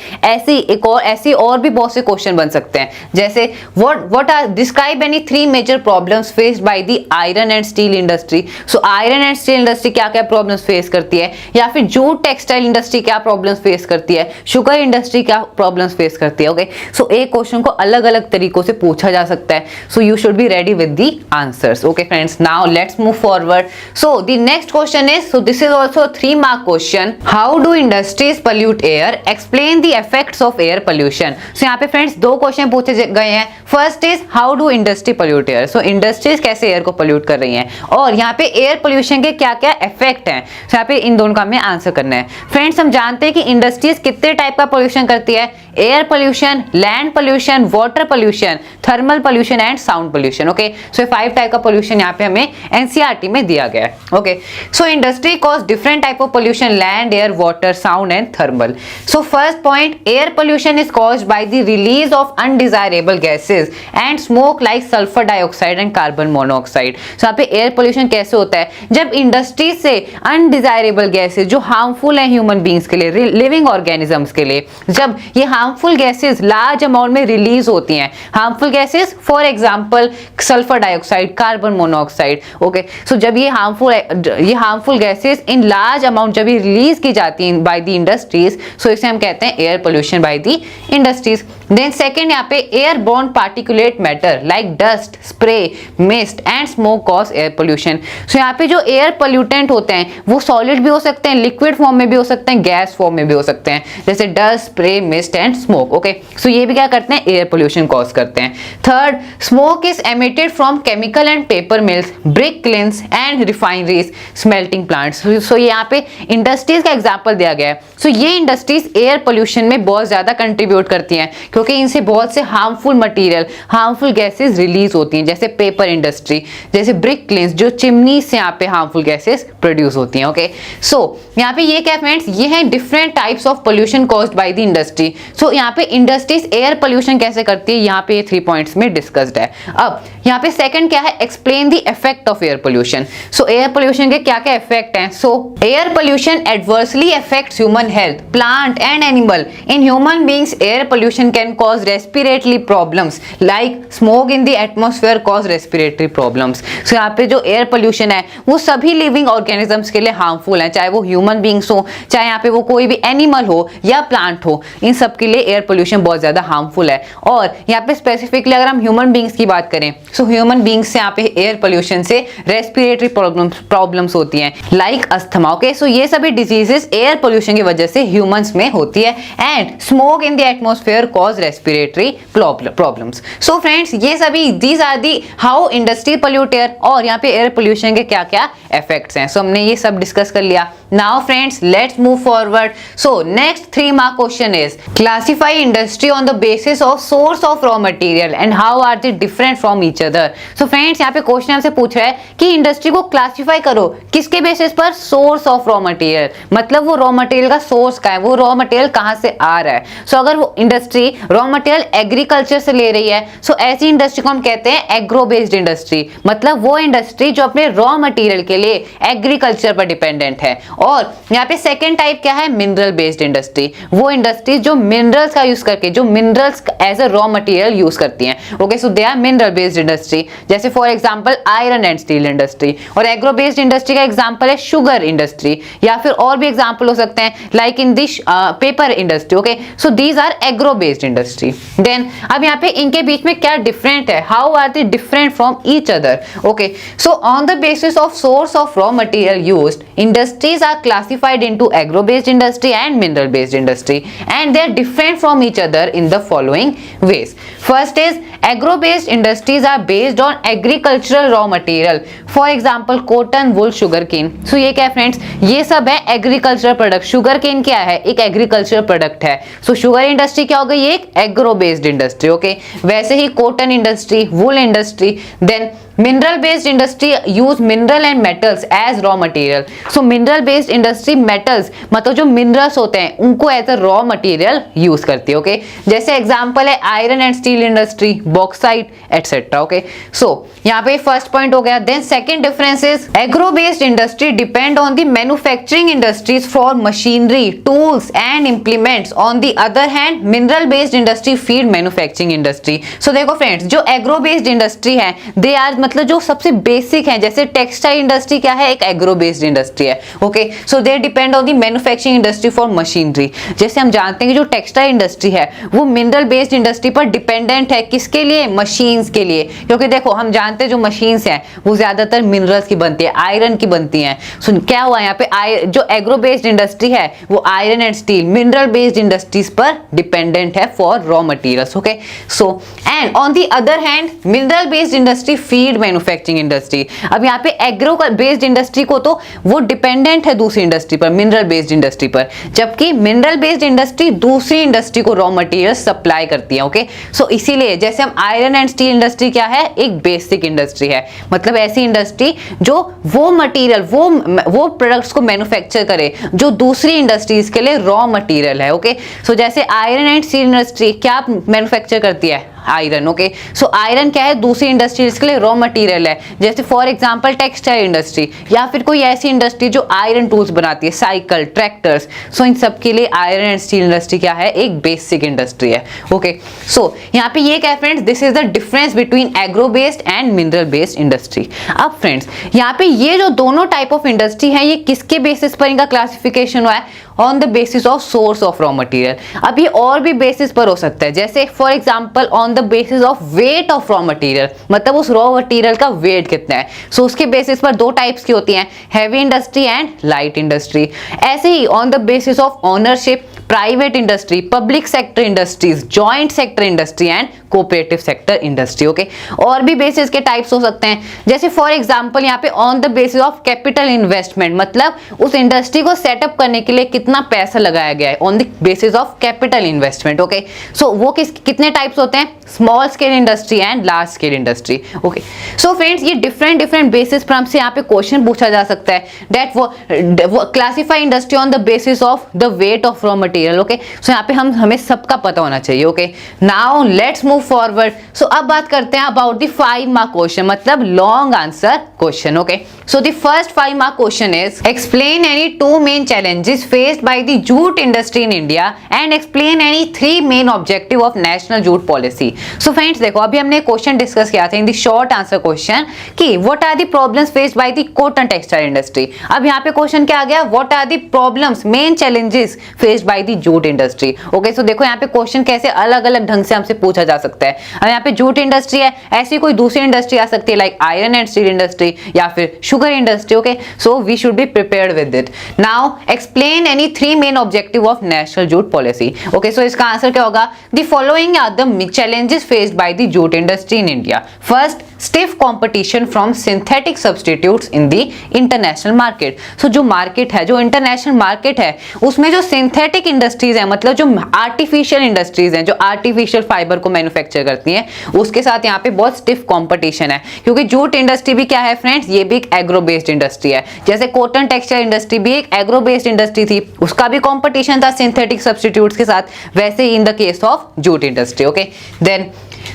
ऐसी और भी बहुत से क्वेश्चन बन सकते हैं, जैसे what are describe any 3 major problems faced by the iron and steel industry. So iron and steel industry क्या क्या प्रॉब्लम्स फेस करती है, या फिर जूट टेक्सटाइल इंडस्ट्री क्या प्रॉब्लम्स फेस करती है, शुगर इंडस्ट्री क्या प्रॉब्लम्स फेस करती है। ओके, सो एक क्वेश्चन को अलग अलग तरीकों से पूछा जा सकता है, so you should be ready with the answers. Okay friends, now let's move forward. So the next question is, so this is also 3 mark question, how do industries pollute air, explain the effects of air pollution. So यहाँ पे friends 2 question पूछे गए हैं। First is how do industry pollute air, so industries कैसे air को pollute कर रही हैं, और यहाँ पे एयर पोल्यूशन के क्या क्या इफेक्ट हैं। सो यहाँ पे इन दोनों का हमें आंसर करना है। फ्रेंड्स, हम जानते हैं कि इंडस्ट्रीज कितने टाइप का पोल्यूशन करती है, air pollution, land pollution, water pollution, thermal pollution and sound pollution. Okay, so 5 type का पोल्यूशन यहाँ पे हमें एनसीईआरटी में दिया गया है। Okay, so industry cause different type of pollution, land, air, water, sound and thermal. So first point, air pollution is caused by the release of undesirable gases and smoke like sulphur dioxide and carbon monoxide. So यहाँ पे air pollution कैसे होता है, जब industry से undesirable gases जो harmful है human beings के लिए, लिविंग ऑर्गेनिजम्स के लिए, जब ये हार्मफुल गैसेस लार्ज अमाउंट में रिलीज होती हैं, harmful gases for example sulphur dioxide, carbon monoxide. Okay, so जब ये harmful gases in large amount जब ये रिलीज की जाती हैं बाय द इंडस्ट्रीज, सो इसे हम कहते हैं air pollution by the industries. Then second, यहाँ पे airborne particulate matter like dust, spray, mist and smoke cause air pollution. So यहाँ पे जो एयर पोल्यूटेंट होते हैं वो सॉलिड भी हो सकते हैं, लिक्विड फॉर्म में भी हो सकते हैं, गैस फॉर्म में भी हो सकते हैं, जैसे dust, spray, mist and smoke. Okay, so ये भी क्या करते हैं, एयर पोल्यूशन कॉज करते हैं। Third, smoke is emitted from chemical and paper mills, brick kilns and refineries, smelting plants. So यहाँ पे इंडस्ट्रीज का एग्जांपल दिया गया है। सो ये इंडस्ट्रीज एयर पोल्यूशन में बहुत ज्यादा कंट्रीब्यूट करती हैं, क्योंकि इनसे बहुत से harmful material, harmful gases release होती हैं, जैसे पेपर इंडस्ट्री, जैसे ब्रिक किल्न्स, जो चिमनी से यहाँ पे हार्मफुल गैसेस प्रोड्यूस होती हैं। ओके, सो यहाँ पे ये क्या फ्रेंड्स, ये है different types of pollution caused by the industry. So यहाँ पे इंडस्ट्रीज एयर पोल्यूशन कैसे करती है, यहाँ पे 3 पॉइंट्स में डिस्कस्ड है। अब यहाँ पे सेकंड क्या है, explain the effect of air pollution. So air pollution के क्या क्या इफेक्ट हैं। So air pollution adversely affects human health, plant and animal. In human beings air pollution can cause respiratory problems like smoke in the atmosphere cause respiratory problems. So यहाँ पे जो air pollution है वो सभी living organisms के लिए harmful है, चाहे वो ह्यूमन बीइंग्स हो, चाहे यहाँ पे वो कोई भी एनिमल हो या प्लांट हो, इन सब के लिए एयर पोल्यूशन बहुत ज्यादा हार्मफुल है। और यहाँ पे स्पेसिफिकली अगर हम ह्यूमन बीइंग्स की बात करें, सो ह्यूमन बीइंग्स से यहाँ पे एयर पोल्यूशन से रेस्पिरेटरी प्रॉब्लम्स होती हैं लाइक अस्थमा। ओके, सो ये सभी डिजीजेस एयर पोल्यूशन की वजह से ह्यूमंस में होती है। And smoke in the atmosphere cause respiratory problems. So friends, ये सभी these are the how industry pollute air, और यहाँ पे एयर पोल्यूशन के क्या क्या इफेक्ट्स हैं। सो हमने ये सब डिस्कस कर लिया। Now friends, let's move forward. So next 3 mark question is, classify industry on the basis of source of raw material and how are they different from each other. So friends, यहाँ पे question हमसे पूछ रहा है कि industry को classify करो किसके बेसिस पर, सोर्स ऑफ रॉ मटेरियल, मतलब वो रॉ मटेरियल का सोर्स क्या है, वो रॉ मटेरियल कहाँ से आ रहा है। सो अगर वो इंडस्ट्री रॉ मटेरियल एग्रीकल्चर से ले रही है, सो ऐसी इंडस्ट्री को हम कहते हैं एग्रो बेस्ड इंडस्ट्री, मतलब वो इंडस्ट्री जो अपने रॉ मटेरियल के लिए एग्रीकल्चर पर डिपेंडेंट है। और यहाँ पे सेकेंड टाइप क्या है, मिनरल बेस्ड इंडस्ट्री, वो इंडस्ट्री जो मिनरल्स का यूज करके, जो minerals as a raw material use करती हैं। Okay, so they are mineral based industry, जैसे for example iron and steel industry. और एग्रो बेस्ड इंडस्ट्री का एग्जांपल है शुगर इंडस्ट्री, या फिर और भी एग्जांपल हो सकते हैं like in this paper industry. Okay, so these are agro based industry. Then अब यहाँ पे इनके बीच में क्या डिफरेंट है, how are they different from each other. Okay, so on the basis of source of raw material used, industries are classified into agro-based industry and mineral-based industry, and they are different from each other in the following ways. First is agro-based industries are based on agricultural raw material. For example, cotton, wool, sugarcane. So ये क्या है friends, ये सब है agriculture product. Sugarcane क्या है, एक agriculture product है। सो शुगर इंडस्ट्री क्या हो गई, एक एग्रो बेस्ड इंडस्ट्री। ओके, वैसे ही cotton industry, wool industry. Then mineral based industry use mineral and metals as raw material. So mineral based industry metals मतलब जो मिनरल्स होते हैं उनको as a raw material use करती है। ओके, जैसे एग्जांपल है iron and steel industry, bauxite etcetera. Okay, so यहाँ पे फर्स्ट पॉइंट हो गया। Then second difference is agro based industry depend on the manufacturing industries for machinery, tools and implements. On the other hand mineral based industry feed manufacturing industry. So देखो friends, जो agro based industry है they are मतलब जो सबसे basic है, जैसे textile industry क्या है, एक एग्रो बेस्ड इंडस्ट्री है। Okay, so they depend on the manufacturing industry for machinery. जैसे हम जानते हैं कि जो टेक्सटाइल इंडस्ट्री है वो मिनरल बेस्ड इंडस्ट्री पर डिपेंडेंट है, किसके लिए, मशीन्स के लिए। क्योंकि देखो हम जानते हैं जो मशीन्स हैं वो ज्यादातर मिनरल्स की बनती है, आयरन की बनती हैं। सो क्या हुआ यहाँ पे, जो एग्रो बेस्ड इंडस्ट्री है वो iron and steel, mineral based industries पर डिपेंडेंट है for raw materials. Okay, so and on the other hand mineral based industry feed manufacturing industry. अब यहाँ पे एग्रो बेस्ड इंडस्ट्री को तो वो डिपेंडेंट है दूसरी इंडस्ट्री पर, मिनरल बेस्ड इंडस्ट्री पर, जबकि मिनरल बेस्ड इंडस्ट्री दूसरी इंडस्ट्री को रॉ मटेरियल सप्लाई करती है। ओके, सो इसीलिए जैसे हम आयरन एंड स्टील इंडस्ट्री क्या है, एक बेसिक इंडस्ट्री है, मतलब ऐसी इंडस्ट्री जो वो मटेरियल वो प्रोडक्ट्स को मैन्युफैक्चर करे जो दूसरी इंडस्ट्रीज के लिए रॉ मटेरियल है। ओके, सो जैसे आयरन एंड स्टील इंडस्ट्री क्या मैन्युफैक्चर करती है, आयरन। ओके, सो आयरन क्या है, दूसरी इंडस्ट्रीज के लिए रॉ मटेरियल है, जैसे फॉर एग्जांपल टेक्सटाइल इंडस्ट्री या फिर कोई ऐसी इंडस्ट्री जो आयरन टूल्स बनाती है, साइकिल, ट्रैक्टर्स। सो इन सब के लिए आयरन एंड स्टील इंडस्ट्री क्या है, एक बेसिक इंडस्ट्री है। ओके, सो यहाँ पे ये क्या है friends, this is the difference between agro based and mineral based industry. अब फ्रेंड्स यहाँ पे ये जो दोनों टाइप ऑफ इंडस्ट्री है ये किसके बेसिस पर इनका क्लासिफिकेशन हुआ है, on the basis of source of raw material. अब ये और भी बेसिस पर हो सकता है, जैसे for example on the basis of weight of raw material, मतलब उस रॉ मटेरियल का वेट कितना है। सो उसके बेसिस पर दो टाइप्स की होती हैं, heavy industry and light industry. ऐसे ही on the basis of ownership, private industry, public sector industries, joint sector industry and cooperative sector industry. Okay, और भी बेसिस के टाइप्स हो सकते हैं, जैसे फॉर एग्जांपल यहाँ पे on the basis of capital investment, मतलब उस इंडस्ट्री को सेटअप करने के लिए कितना पैसा लगाया गया है, on the basis of capital investment. Okay, so वो कितने टाइप्स होते हैं, small scale industry and large scale industry. Okay, so friends ये डिफरेंट बेसिस पर हमसे यहाँ पे क्वेश्चन पूछा जा सकता है, दैट वो classify industry on the basis of the weight of raw material. Okay, so यहाँ पे हमें सबका पता होना चाहिए। Okay, now let's move forward. So अब बात करते हैं अबाउट द 5 मार्क क्वेश्चन, मतलब long answer question. Okay, so the first 5 mark question is explain any 2 main challenges faced by the jute industry in India and explain any 3 main objective of national jute policy. So friends देखो अभी हमने question discuss किया था in the short answer question कि what are the problems faced by the cotton textile industry. अब यहाँ पे question क्या आ गया, what are the problems main challenges faced by the jute industry. Okay, so देखो यहाँ पे क्वेश्चन कैसे अलग अलग ढंग से हमसे पूछा जा सकता है। अब यहाँ पे जूट इंडस्ट्री है, ऐसी कोई दूसरी इंडस्ट्री आ सकती है like iron and steel industry या फिर sugar industry. Okay, so we should be prepared with it. Now explain any 3 main objective of national jute policy. Okay, so इसका आंसर क्या होगा, the following are the challenges faced by the jute industry in India. First, stiff competition from synthetic substitutes in the international market. So जो market है, जो international market है, उसमें जो synthetic industries है, मतलब जो आर्टिफिशियल इंडस्ट्रीज हैं, जो आर्टिफिशियल फाइबर को मैन्युफैक्चर मैन्युफैक्चर करती हैं, उसके साथ यहाँ पे बहुत स्टिफ कंपटीशन है, क्योंकि जूट इंडस्ट्री भी क्या है फ्रेंड्स, ये भी एक एग्रो बेस्ड इंडस्ट्री है। जैसे कॉटन टेक्सटाइल इंडस्ट्री भी एक एग्रो बेस्ड इंडस्ट्री थी, उसका भी कंपटीशन था सिंथेटिक सब्स्टिट्यूट्स के साथ, वैसे ही in the case of jute industry. Okay, then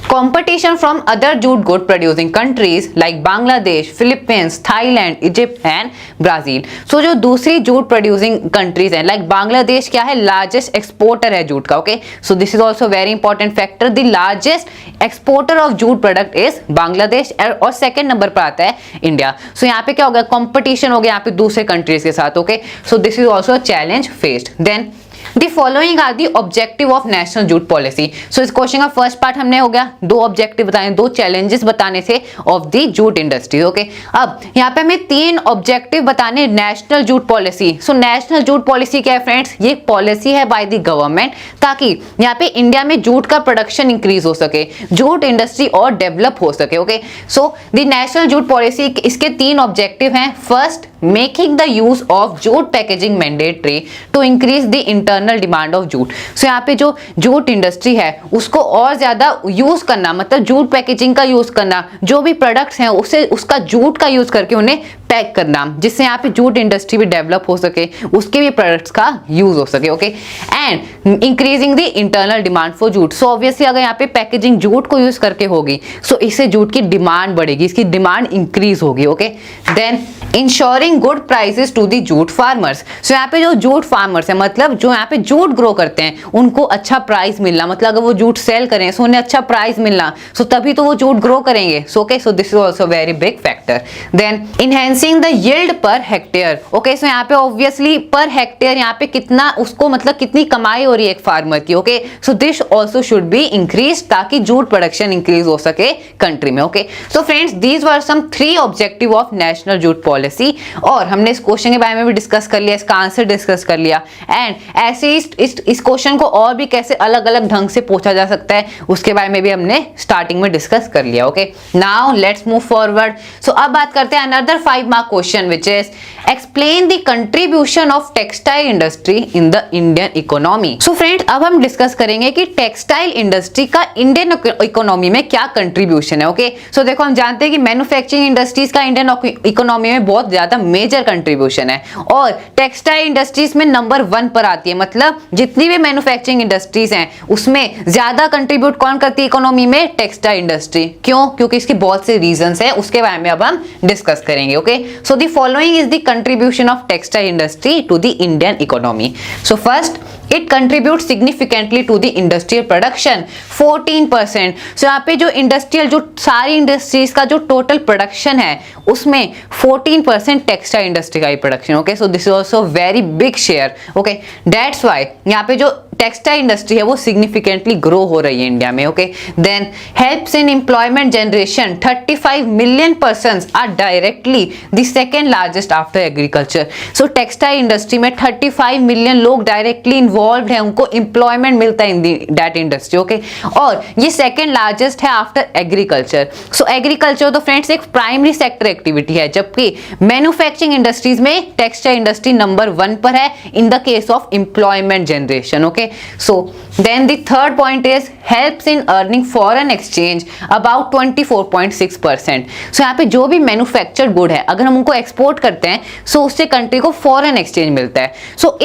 competition from other jute good producing countries like Bangladesh, Philippines, Thailand, Egypt and Brazil. So जो दूसरी jute producing countries हैं like Bangladesh क्या है, largest exporter है jute का. Okay, so this is also very important factor. The largest exporter of jute product is Bangladesh और second number पर आता है India. So यहाँ पे क्या हो गया, competition हो गया यहाँ पे दूसरे countries के साथ. Okay, so this is also a challenge faced. Then The following are the objective of national jute policy. So इस क्वेश्चन का फर्स्ट पार्ट हमने हो गया, दो ऑब्जेक्टिव बताए, दो चैलेंजेस बताने थे of the jute industry. Okay, अब यहाँ पे हमें तीन ऑब्जेक्टिव बताने national jute policy. So national jute policy क्या है फ्रेंड्स, ये पॉलिसी है बाय द गवर्नमेंट, ताकि यहाँ पे इंडिया में जूट का प्रोडक्शन इंक्रीज हो सके, जूट इंडस्ट्री और डेवलप हो सके. Okay, so the national jute policy, इसके तीन ऑब्जेक्टिव हैं. First, making the use of jute packaging mandatory to increase the internal demand of jute. So यहाँ पे जो जूट इंडस्ट्री है उसको और ज्यादा यूज करना, मतलब जूट पैकेजिंग का यूज करना, जो भी प्रोडक्ट्स हैं उसे उसका जूट का यूज करके उन्हें पैक करना, जिससे यहाँ पे जूट इंडस्ट्री भी डेवलप हो सके, उसके भी प्रोडक्ट्स का यूज हो सके. Okay, and increasing the internal demand for jute. So obviously अगर यहाँ पे पैकेजिंग जूट को यूज करके होगी, सो इससे जूट की डिमांड बढ़ेगी, इसकी डिमांड इंक्रीज होगी. Okay, then ensuring good prices to the jute farmers. So यहाँ पे जो जूट फार्मर्स है, मतलब जो यहाँ पे जूट ग्रो करते हैं, उनको अच्छा प्राइस मिलना, मतलब अगर वो जूट सेल करें सो उन्हें अच्छा प्राइस मिलना, सो तभी तो वो जूट ग्रो करेंगे. So okay, so this is also very big factor. Then enhancing the yield per hectare. Okay, so यहाँ पे ऑब्वियसली पर हेक्टेयर यहाँ पे कितना उसको, मतलब कितनी कमाई हो रही है एक फार्मर की. Okay, so this also should be increase, ताकि जूट प्रोडक्शन इंक्रीज हो सके कंट्री में. Okay, so friends these were some three objective of national jute policy. और हमने इस क्वेश्चन के बारे में भी डिस्कस कर लिया, इसका आंसर डिस्कस कर लिया, एंड ऐसे ही इस क्वेश्चन को और भी कैसे अलग अलग ढंग से पूछा जा सकता है उसके बारे में भी हमने स्टार्टिंग में डिस्कस कर लिया. Okay, now let's move forward. So अब बात करते हैं another 5 mark question, which is explain the contribution of textile industry in the Indian economy. So friends अब हम डिस्कस करेंगे कि टेक्सटाइल इंडस्ट्री का इंडियन इकोनॉमी में क्या कंट्रीब्यूशन है. ओके, सो देखो हम जानते हैं कि मैन्युफैक्चरिंग इंडस्ट्रीज का इंडियन इकोनॉमी में बहुत ज्यादा मेजर कंट्रीब्यूशन है, और टेक्सटाइल इंडस्ट्रीज में नंबर 1 पर आती है. मतलब जितनी भी मैन्युफैक्चरिंग इंडस्ट्रीज हैं उसमें ज्यादा कंट्रीब्यूट कौन करती है इकोनॉमी में, टेक्सटाइल इंडस्ट्री. क्यों? क्योंकि इसके बहुत से रीजंस हैं, उसके बारे में अब हम डिस्कस करेंगे. Okay, so the following is the contribution of textile industry to the Indian economy. So first, it contributes significantly to the industrial production 14%. so यहाँ पे जो इंडस्ट्रियल, जो सारी इंडस्ट्रीज का जो टोटल प्रोडक्शन है उसमें 14% टेक्सटाइल इंडस्ट्री का ही production. Okay, so this is also very big share. Okay, that's why यहाँ पे जो टेक्सटाइल इंडस्ट्री है वो सिग्निफिकेंटली ग्रो हो रही है इंडिया में. Okay, then helps in employment generation 35 million persons are directly the second largest after agriculture. So textile industry में 35 मिलियन लोग डायरेक्टली इन्वॉल्व है, उनको एम्प्लॉयमेंट मिलता है इन दैट इंडस्ट्री. ओके, और ये सेकेंड लार्जेस्ट है आफ्टर एग्रीकल्चर. सो एग्रीकल्चर तो फ्रेंड्स एक प्राइमरी सेक्टर एक्टिविटी है, जबकि मैन्युफैक्चरिंग इंडस्ट्रीज में टेक्सटाइल इंडस्ट्री नंबर 1 पर है in the case of employment generation. Okay, so then the third point is helps in earning foreign exchange about 24.6%. so यहाँ पे जो भी मैन्युफैक्चर्ड गुड है अगर हम उनको एक्सपोर्ट करते हैं सो उससे कंट्री को फॉरेन एक्सचेंज मिलता है. सो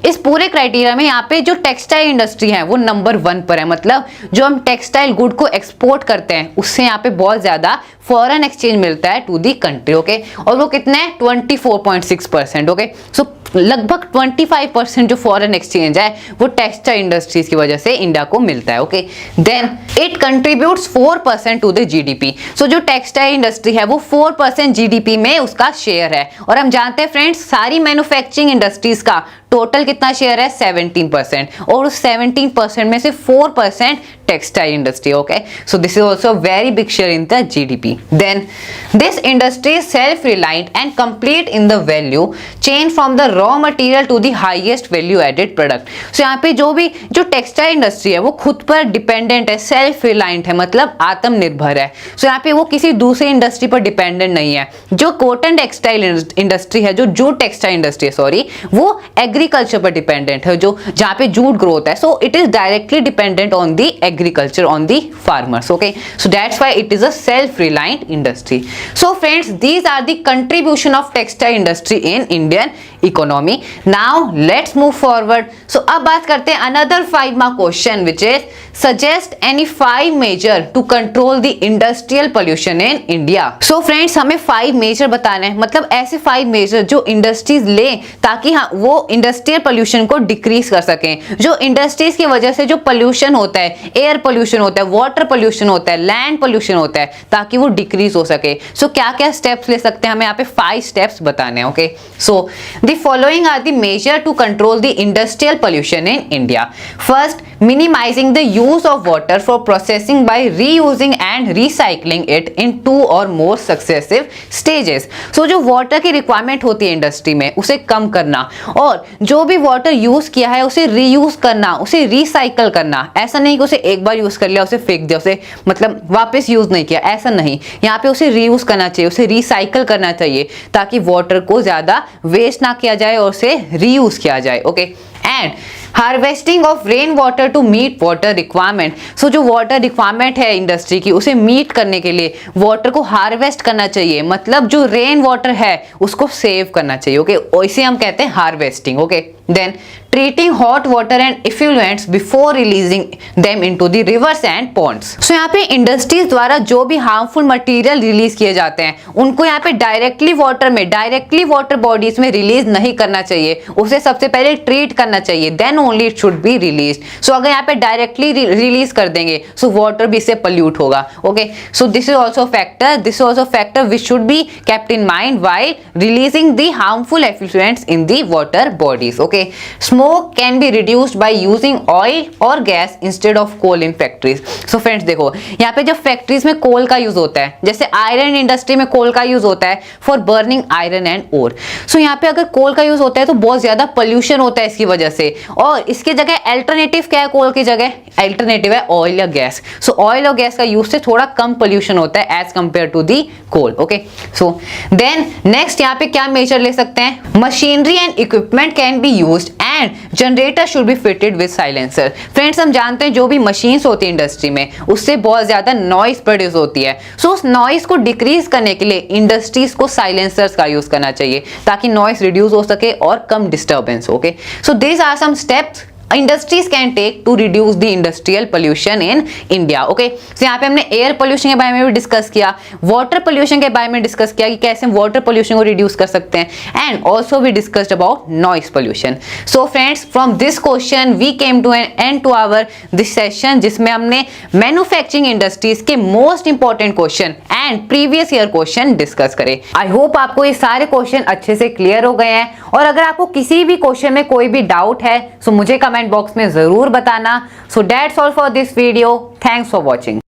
इस पूरे क्राइटेरिया में यहाँ पे जो टेक्सटाइल इंडस्ट्री है वो नंबर 1 पर है. मतलब जो हम टेक्सटाइल गुड को एक्सपोर्ट करते हैं उससे यहाँ पे बहुत ज्यादा फॉरेन एक्सचेंज मिलता है टू दी कंट्री. ओके, और वो कितना है 24.6%. ओके, सो लगभग 25% जो फॉरेन एक्सचेंज है वो टेक्सटाइल इंडस्ट्रीज की वजह से इंडिया को मिलता है. Okay, then it contributes 4% to the GDP. So जो टेक्सटाइल इंडस्ट्री है वो 4% जीडीपी में उसका शेयर है, और हम जानते हैं फ्रेंड्स सारी मैन्युफैक्चरिंग इंडस्ट्रीज का टोटल कितना शेयर है 17%, और उस 17% में से 4% textile industry. Okay, so this is also very big share in the GDP. Then this industry is self reliant and complete in the value chain from the raw material to the highest value added product. So यहाँ पे जो textile industry है वो खुद पर dependent है, self reliant है, मतलब आत्मनिर्भर है. सो यहाँ पे वो किसी दूसरी इंडस्ट्री पर डिपेंडेंट नहीं है. जो कॉटन टेक्सटाइल इंडस्ट्री है, जो जूट टेक्सटाइल इंडस्ट्री है, सॉरी, वो एग्रीकल्चर पर डिपेंडेंट है, जो जहाँ पे जूट ग्रोथ है, so it is directly dependent on the agriculture, on the farmers. Okay, so that's why it is a self reliant industry. So friends, these are the contribution of textile industry in Indian economy. Now let's move forward. So अब बात करते हैं another 5 mark question which is suggest any 5 measure to control the industrial pollution in India. So friends, हमें 5 major बताने हैं, मतलब ऐसे 5 major जो इंडस्ट्रीज ले ताकि हाँ वो इंडस्ट्रियल पोल्यूशन को डिक्रीज कर सकें. जो इंडस्ट्रीज की वजह से जो पोल्यूशन होता है, एयर पोल्यूशन होता है, वाटर पोल्यूशन होता है, लैंड पोल्यूशन होता है, ताकि वो डिक्रीज हो सके. सो क्या क्या स्टेप्स ले सकते हैं, हमें यहाँ पे 5 स्टेप्स बताने हैं. Okay, so the following are the measure to control the industrial pollution in India. First, minimising the use of water for processing by reusing and recycling it in 2 और मोर सक्सेसिव स्टेजेस. सो जो water की requirement होती है industry में, उसे कम करना, और जो भी वाटर यूज किया है उसे रीयूज करना, उसे रिसाइकल करना. ऐसा नहीं कि उसे एक बार यूज कर लिया, उसे फेंक दिया, उसे मतलब वापस यूज नहीं किया, ऐसा नहीं. यहाँ पे उसे रीयूज करना चाहिए, उसे रिसाइकल करना चाहिए, ताकि वाटर को ज्यादा वेस्ट ना किया जाए और उसे रीयूज किया जाए. Okay, and harvesting of rain water to meet water requirement. So जो वाटर रिक्वायरमेंट है इंडस्ट्री की, उसे मीट करने के लिए वाटर को हार्वेस्ट करना चाहिए, मतलब जो रेन वाटर है उसको सेव करना चाहिए. ओके, इसे हम कहते हैं harvesting. Okay, then treating hot water and effluents before releasing them into the rivers and ponds. So यहाँ पे इंडस्ट्रीज द्वारा जो भी हार्मफुल मटेरियल रिलीज किए जाते हैं, उनको यहाँ पे डायरेक्टली वाटर बॉडीज में रिलीज नहीं करना चाहिए. उसे सबसे पहले ट्रीट करना चाहिए, then only it should be release. So अगर यहाँ पे डायरेक्टली रिलीज कर देंगे, सो वाटर भी इससे पल्यूट होगा. Okay, so this is also factor which should be kept in mind while releasing the harmful effluents in the water bodies. Okay, smoke can be reduced by using oil और gas instead of coal in factories. So friends देखो, यहाँ पे जब factories में कोल का use होता है, जैसे आयरन इंडस्ट्री में कोल का यूज होता है for burning iron and or. सो यहाँ पे अगर कोल का यूज होता है तो बहुत ज्यादा पोल्यूशन होता है इसकी वजह से, और इसके जगह अल्टरनेटिव क्या है, कोल की जगह अल्टरनेटिव है ऑयल या गैस. सो ऑयल और गैस का यूज से थोड़ा कम पोल्यूशन होता है as compare to the coal. Okay, so then next यहाँ पे क्या मेजर ले सकते हैं, machinery and equipment can be used and generator should be fitted with silencer. Friends, हम जानते हैं जो भी मशीन्स होती है इंडस्ट्री में, उससे बहुत ज्यादा नॉइस प्रोड्यूस होती है. सो उस नॉइस को डिक्रीज करने के लिए इंडस्ट्रीज को साइलेंसर्स का यूज करना चाहिए, ताकि नॉइस रिड्यूस हो सके और कम डिस्टर्बेंस हो. Okay, so these are some steps industries can take to reduce the industrial pollution in India. Okay, so यहाँ पे हमने एयर पोल्यूशन के बारे में भी डिस्कस किया, वाटर पोल्यूशन के बारे में डिस्कस किया कि कैसे हम वाटर पोल्यूशन को रिड्यूस कर सकते हैं, and also we discussed about noise pollution. So friends, from this question we came to an end to our this session, जिसमें हमने मैन्युफैक्चरिंग इंडस्ट्रीज के most important question and previous year question discuss करे. I hope आपको ये सारे question अच्छे से clear हो गए हैं, और अगर आपको किसी भी क्वेश्चन में कोई भी डाउट है, सो मुझे कमेंट बॉक्स में जरूर बताना. So that's all for this video. Thanks for watching.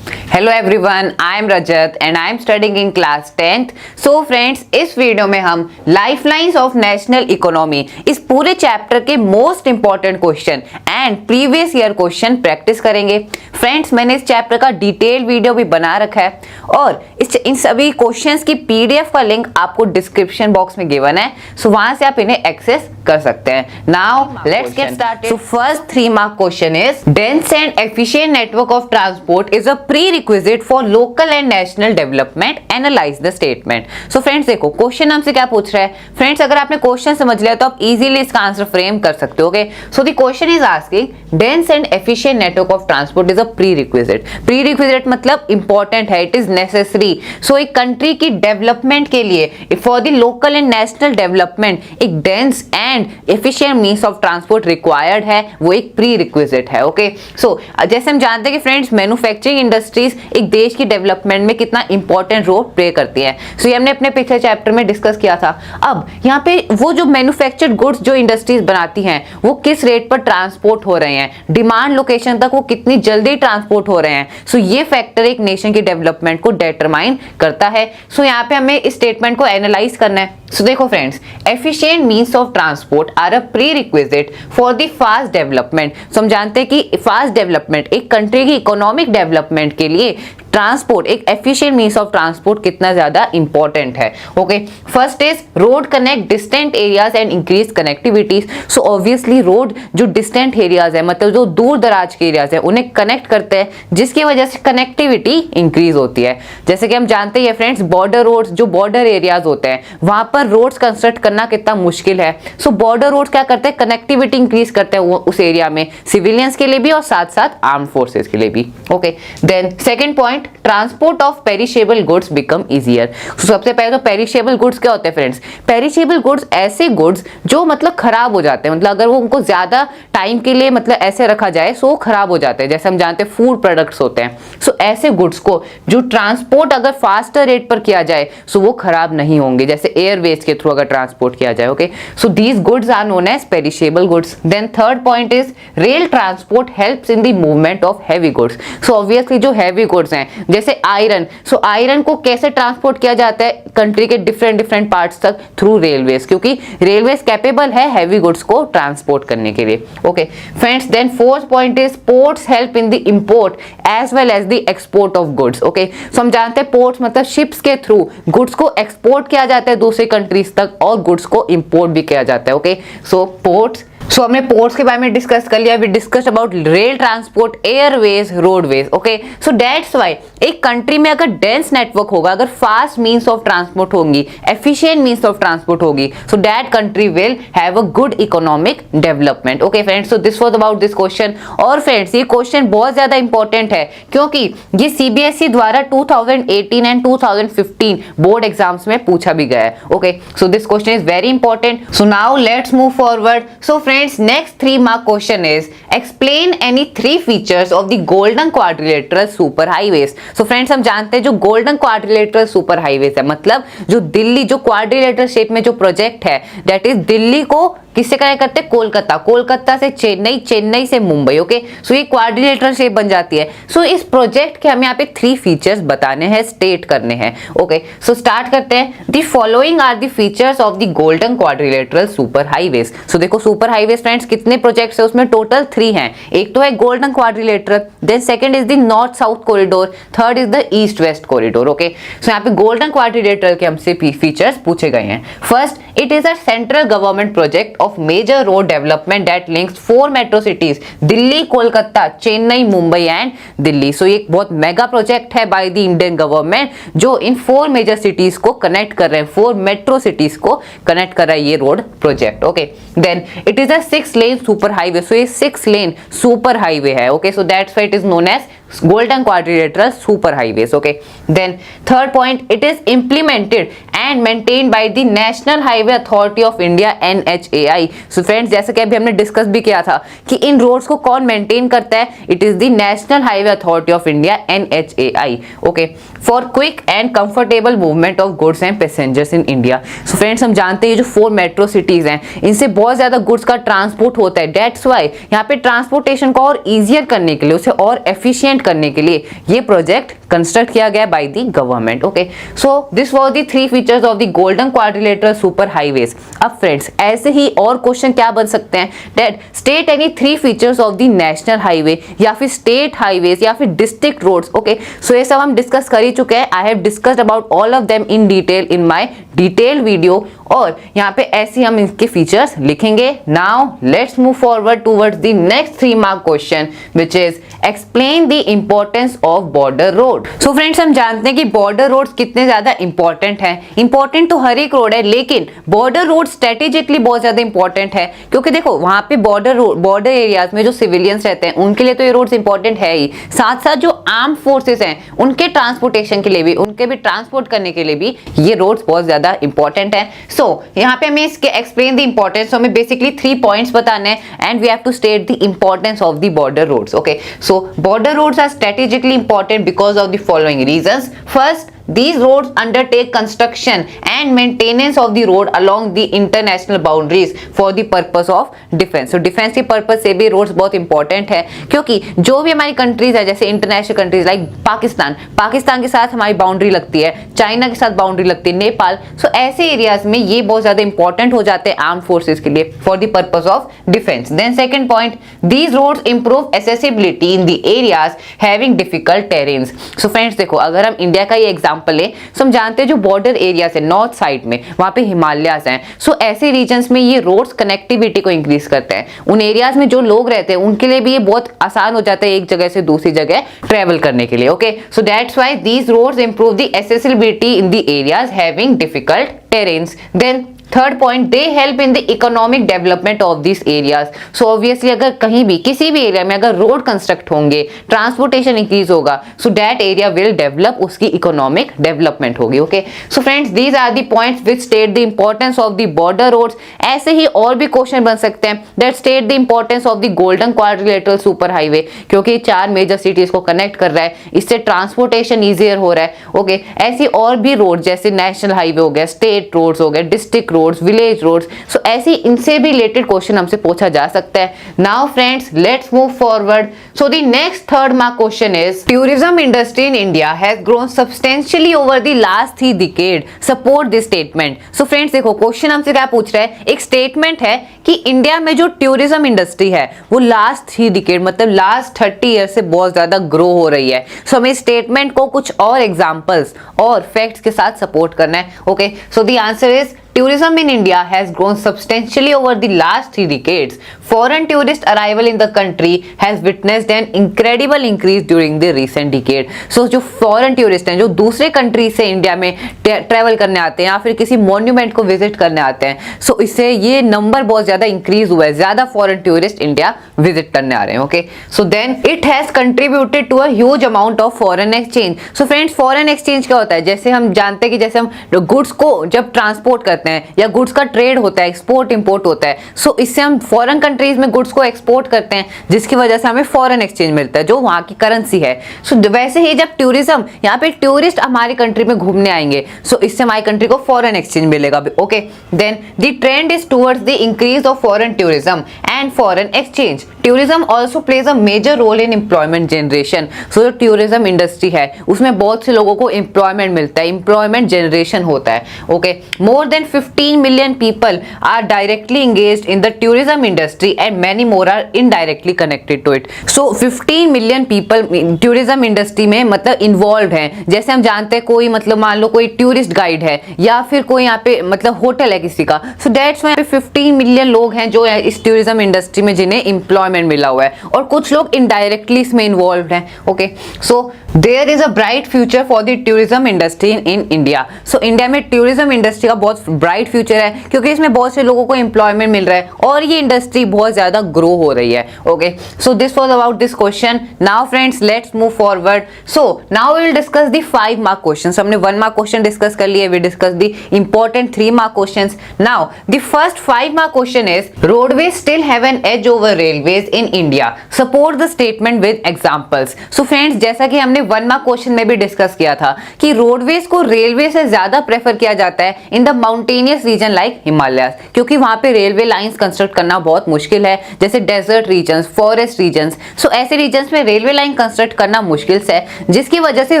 Hello everyone, I am Rajat and I am studying in class 10th. So friends, इस वीडियो में हम लाइफलाइंस ऑफ नेशनल इकोनॉमी, इस पूरे चैप्टर के most important question and previous year question practice करेंगे. Friends, मैंने इस chapter का डिटेल वीडियो भी बना रखा है, और इन सभी क्वेश्चंस की पीडीएफ का लिंक आपको डिस्क्रिप्शन बॉक्स में गिवन है. सो वहां से आप इन्हें एक्सेस कर सकते हैं. Now let's get started. So first 3 mark question is, dense and efficient network of transport is a prerequisite for local and national development. Analyse the statement. So friends देखो, क्वेश्चन हमसे क्या पूछ रहा है. फ्रेंड्स, अगर आपने क्वेश्चन समझ लिया तो आप इजीली इसका आंसर फ्रेम कर सकते हो. Okay, so the question is asking, dense and efficient network of transport is a prerequisite. Prerequisite मतलब इंपॉर्टेंट है, इट इज नेसेसरी. सो एक कंट्री की डेवलपमेंट के लिए, for the local and national development, एक dense and efficient means of transport required है, वो एक प्री रिक्विजिट है. ओके, सो जैसे हम जानते हैं कि फ्रेंड्स, मैन्युफैक्चरिंग इंडस्ट्रीज एक देश की डेवलपमेंट में कितना इंपॉर्टेंट रोल प्ले करती है. सो ये हमने अपने पिछले चैप्टर में डिस्कस किया था. अब यहाँ पे वो जो मैन्युफैक्चर्ड गुड्स जो इंडस्ट्रीज बनाती हैं, वो किस रेट पर ट्रांसपोर्ट हो रहे हैं, डिमांड लोकेशन तक वो कितनी जल्दी ट्रांसपोर्ट हो रहे हैं. सो ये फैक्टर एक नेशन की डेवलपमेंट को डिटरमाइन करता है. सो यहाँ पे हमें इस स्टेटमेंट को एनालाइज करना है. सो देखो friends, efficient means of transport are a prerequisite for the fast development. So हम जानते हैं कि फास्ट डेवलपमेंट, एक कंट्री की इकोनॉमिक डेवलपमेंट के लिए ट्रांसपोर्ट, एक एफिशिएंट मींस ऑफ ट्रांसपोर्ट कितना ज्यादा इंपॉर्टेंट है। Okay, first is road connect distant areas and increase connectivity. So obviously road जो डिस्टेंट एरियाज है, मतलब जो दूर दराज के एरियाज है, उन्हें कनेक्ट करते हैं, जिसकी वजह से कनेक्टिविटी इंक्रीज होती है। जैसे कि हम जानते हैं फ्रेंड्स, बॉर्डर रोड्स, जो बॉर्डर एरियाज होते हैं, वहां पर रोड्स कंस्ट्रक्ट करना कितना मुश्किल है। सो बॉर्डर रोड्स क्या करते हैं, कनेक्टिविटी इंक्रीज करते हैं उस एरिया में, सिविलियंस के लिए भी और साथ साथ आर्म्ड फोर्सेस के लिए भी। Okay, then second point, transport of perishable goods become easier. सबसे पहले तो पेरिशेबल गुड्स क्या होते हैं फ्रेंड्स? पेरिशेबल गुड्स ऐसे गुड्स जो मतलब खराब हो जाते हैं, मतलब अगर वो उनको ज्यादा टाइम के लिए मतलब ऐसे रखा जाए सो खराब हो जाते हैं। जैसे हम जानते हैं फूड प्रोडक्ट्स होते हैं, सो ऐसे गुड्स को जो ट्रांसपोर्ट अगर फास्टर रेट पर किया जाए सो वो खराब नहीं होंगे, जैसे एयरवेज के थ्रू अगर ट्रांसपोर्ट किया जाए। Okay, so these goods are known as perishable goods. Then third point is rail transport helps in the movement of heavy goods. So obviously जो हैवी गुड्स हैं जैसे आयरन, सो आयरन को कैसे transport किया जाता है कंट्री के different parts तक? थ्रू रेलवेज, क्योंकि रेलवेज कैपेबल है हैवी गुड्स को ट्रांसपोर्ट करने के लिए। Okay friends, then fourth point is ports help in the import as well as the export of goods. Okay, so हम जानते हैं पोर्ट्स मतलब शिप्स के थ्रू गुड्स को एक्सपोर्ट किया जाता है दूसरी कंट्रीज तक और गुड्स को इंपोर्ट भी किया जाता है। ओके, सो पोर्ट्स, सो हमने पोर्ट्स के बारे में डिस्कस कर लिया। We discuss about rail transport, airways, roadways. Okay, so that's why एक कंट्री में अगर डेंस नेटवर्क होगा, अगर फास्ट मींस ऑफ ट्रांसपोर्ट होंगी, एफिशिएंट मींस ऑफ ट्रांसपोर्ट होगी, so that country will have a good economic development. Okay friends, so this was about this question. और friends ये question बहुत ज्यादा इंपॉर्टेंट है क्योंकि ये सीबीएसई द्वारा 2018 एंड 2015 बोर्ड एग्जाम्स में पूछा भी गया है। Okay, so this question is very important. So now let's move forward. So friends, next 3 mark question is explain any 3 features of the golden quadrilateral super highways। so friends, हम जानते हैं जो golden quadrilateral super highways है, मतलब जो दिल्ली जो quadrilateral shape में जो प्रोजेक्ट है, that is दिल्ली को किससे कनेक्ट करते हैं? कोलकाता, कोलकाता से चेन्नई, चेन्नई से मुंबई। ओके, सो ये क्वाड्रिलेटरल शेप बन जाती है। सो इस प्रोजेक्ट के हमें यहाँ पे 3 फीचर्स बताने हैं, स्टेट करने हैं। ओके, सो स्टार्ट करते हैं। The following are the features of the golden quadrilateral super highways. So देखो सुपर हाईवेज फ्रेंड्स कितने प्रोजेक्ट्स है, उसमें टोटल 3 हैं। एक तो है golden quadrilateral, then second is the north south corridor, third is the east west corridor. Okay, so यहाँ पे गोल्डन क्वाड्रिलेटरल के हमसे फीचर्स पूछे गए हैं। First, it is a central government project of major road development that links 4 metro cities Delhi, Kolkata, Chennai, Mumbai and Delhi. So ये एक बहुत मेगा प्रोजेक्ट है बाय द इंडियन गवर्नमेंट जो इन 4 मेजर सिटीज को कनेक्ट कर रहे हैं, 4 मेट्रो सिटीज को कनेक्ट कर रहा है ये road project. Okay, then it is a 6 lane super highway. So ये 6 लेन सुपर हाईवे है। Okay, so that's why it is known as golden quadrilateral super highways. Okay, then third point, it is implemented and maintained by the National Highway Authority of India NHAI. so friends, जैसे कि अभी हमने discuss भी किया था कि इन roads को कौन मेंटेन करता है, it is the national highway authority of India NHAI. Okay, for quick and comfortable movement of goods and passengers in India. So friends, हम जानते हैं जो 4 मेट्रो सिटीज हैं इनसे बहुत ज्यादा गुड्स का ट्रांसपोर्ट होता है। दैट्स व्हाई यहाँ पे ट्रांसपोर्टेशन को और इजियर करने के लिए, उसे और एफिशिएंट करने के लिए ये प्रोजेक्ट कंस्ट्रक्ट किया गया by the government. Okay, so this was the 3 features of the golden quadrilateral super highways. अब फ्रेंड्स ऐसे ही और क्वेश्चन क्या बन सकते हैं, that state any 3 features of the national highway या फिर स्टेट हाईवेज या फिर डिस्ट्रिक्ट रोड्स। ओके, सो ये सब हम डिस्कस कर ही चुके हैं। I have discussed about all of them in detail in my detailed video और यहाँ पे ऐसे हम इनके फीचर्स लिखेंगे। Now let's move forward towards the next 3 mark question which is explain the importance of border road. So friends, हम जानते हैं कि बॉर्डर रोड्स कितने ज्यादा इंपॉर्टेंट हैं। इंपॉर्टेंट तो हर एक रोड है, लेकिन बॉर्डर रोड स्ट्रेटेजिकली बहुत ज्यादा इंपॉर्टेंट है क्योंकि देखो वहां पे बॉर्डर एरियाज में जो सिविलियंस रहते हैं उनके लिए तो ये रोड्स इंपॉर्टेंट है ही, साथ साथ जो आर्म फोर्सेस हैं उनके ट्रांसपोर्टेशन के लिए भी, उनके भी ट्रांसपोर्ट करने के लिए भी ये रोड्स बहुत ज्यादा इंपॉर्टेंट है। सो यहाँ पे हमें इसके एक्सप्लेन द इंपॉर्टेंस, हमें बेसिकली 3 पॉइंट्स बताने हैं and we have to state the importance of the border roads. Okay, so border roads are strategically important because of the following reasons. First, these roads undertake construction and maintenance of the road along the international boundaries for the purpose of defense. So defense के purpose से भी roads बहुत important है, क्योंकि जो भी हमारी countries है, जैसे इंटरनेशनल कंट्रीज लाइक पाकिस्तान के साथ हमारी बाउंड्री लगती है, चाइना के साथ बाउंड्री लगती है, नेपाल, सो ऐसे एरियाज में ये बहुत ज्यादा इंपॉर्टेंट हो जाते हैं आर्म फोर्सेस के लिए for the purpose of defence. Then second point, these roads improve accessibility in the areas having difficult terrains. So friends देखो, अगर हम इंडिया का ये एग्जांपल ले, सो हम जानते हैं जो बॉर्डर एरियाज है नॉर्थ साइड में, वहां पे हिमालयाज हैं, सो ऐसे रीजन्स में ये रोड्स कनेक्टिविटी को इंक्रीज करते हैं. उन एरियाज में जो लोग रहते हैं उनके लिए भी ये बहुत आसान हो जाता है एक जगह से दूसरी जगह ट्रेवल करने के लिए. Okay, so that's why these roads improve the accessibility in the areas having difficult terrains. Then third point, they help in the economic development of this areas. So obviously अगर कहीं भी किसी भी एरिया में अगर रोड कंस्ट्रक्ट होंगे, transportation increase होगा, so that area will develop, उसकी इकोनॉमिक डेवलपमेंट होगी. Okay, so friends these are the points which state the importance of the border roads. ऐसे ही और भी क्वेश्चन बन सकते हैं that state the importance of the golden quadrilateral super highway, क्योंकि 4 major cities को कनेक्ट कर रहा है, इससे ट्रांसपोर्टेशन ईजियर हो रहा है. ओके, ऐसी और भी रोड जैसे नेशनल हाईवे हो गया, स्टेट रोड्स हो गए, डिस्ट्रिक्ट रोड्स, विलेज रोड्स, सो ऐसी इनसे भी रिलेटेड क्वेश्चन हमसे पूछा जा सकता है. Now friends let's move forward. So the next third mark question is, tourism industry in India has grown substantially over the last 3 decade, support this statement. So friends देखो, question हमसे क्या पूछ रहा है, एक स्टेटमेंट है कि इंडिया में जो टूरिज्म इंडस्ट्री है वो लास्ट 3 डिकेड मतलब लास्ट 30 ईयर से बहुत ज्यादा ग्रो हो रही है. सो हमें स्टेटमेंट को कुछ और एग्जांपल्स और फैक्ट्स के साथ सपोर्ट करना है. Okay, so the answer is, tourism in India has grown substantially over the last 3 decades. Foreign tourist arrival in the country has witnessed an incredible increase during the recent decade. So जो foreign tourist हैं, जो दूसरे country से India में travel करने आते हैं या फिर किसी मॉन्यूमेंट को विजिट करने आते हैं, सो इससे ये नंबर बहुत ज्यादा इंक्रीज हुआ है, ज्यादा फॉरेन टूरिस्ट इंडिया विजिट करने आ रहे हैं. Okay, so then it has contributed to a huge amount of foreign exchange. So friends foreign exchange क्या होता है, जैसे हम जानते हैं कि जैसे हम गुड्स को जब ट्रांसपोर्ट करते हैं या गुड्स का ट्रेड होता है, एक्सपोर्ट इंपोर्ट होता है, सो इससे हम फॉरेन कंट्रीज में गुड्स को एक्सपोर्ट करते हैं, जिसकी वजह से हमें फॉरेन एक्सचेंज मिलता है जो वहां की करेंसी है. सो वैसे ही जब टूरिज्म, यहाँ पे टूरिस्ट हमारी कंट्री में घूमने आएंगे, सो इससे हमारी कंट्री को फॉरेन एक्सचेंज मिलेगा. Okay, then the trend is towards the increase of foreign tourism and foreign exchange. Tourism also plays a major role in employment generation. So जो टूरिज्म इंडस्ट्री है उसमें बहुत से लोगों को एम्प्लॉयमेंट मिलता है, एम्प्लॉयमेंट जनरेशन होता है. Okay, more than 15 million people are directly engaged in the tourism industry and many more are indirectly connected to it. So 15 million people tourism industry में मतलब involved हैं. जैसे हम जानते हैं कोई मतलब मान लो कोई टूरिस्ट गाइड है या फिर कोई यहाँ पे मतलब होटल है किसी का, so that's why 15 million लोग हैं जो इस टूरिज्म इंडस्ट्री में जिन्हें एम्प्लॉयमेंट मिला हुआ है, और कुछ लोग इनडायरेक्टली इसमें इन्वॉल्व हैं. Okay, so there is a bright future for the tourism industry in India. So India में टूरिज्म इंडस्ट्री का बहुत ब्राइट फ्यूचर है, क्योंकि इसमें बहुत से लोगों को एम्प्लॉयमेंट मिल रहा है और ये इंडस्ट्री बहुत ज्यादा ग्रो हो रही है. Okay, so this was about this question. Now friends let's move forward. So now we will discuss the 5 mark questions. हमने 1 मार्क क्वेश्चन डिस्कस कर लिए, we discuss the important 3 mark questions. Now the first 5 mark question is, roadways still have an edge over railways in India, support the statement with examples. So friends जैसा कि हमने 1 mark question में भी discuss किया था कि roadways को railway से ज्यादा प्रेफर किया जाता है in the mountainous region like Himalayas, क्योंकि वहां पे रेलवे लाइंस कंस्ट्रक्ट करना बहुत मुश्किल है, जैसे डेजर्ट रीजन्स, फॉरेस्ट रीजन्स. सो ऐसे रीजन्स में रेलवे लाइन कंस्ट्रक्ट करना मुश्किल है, जिसकी वजह से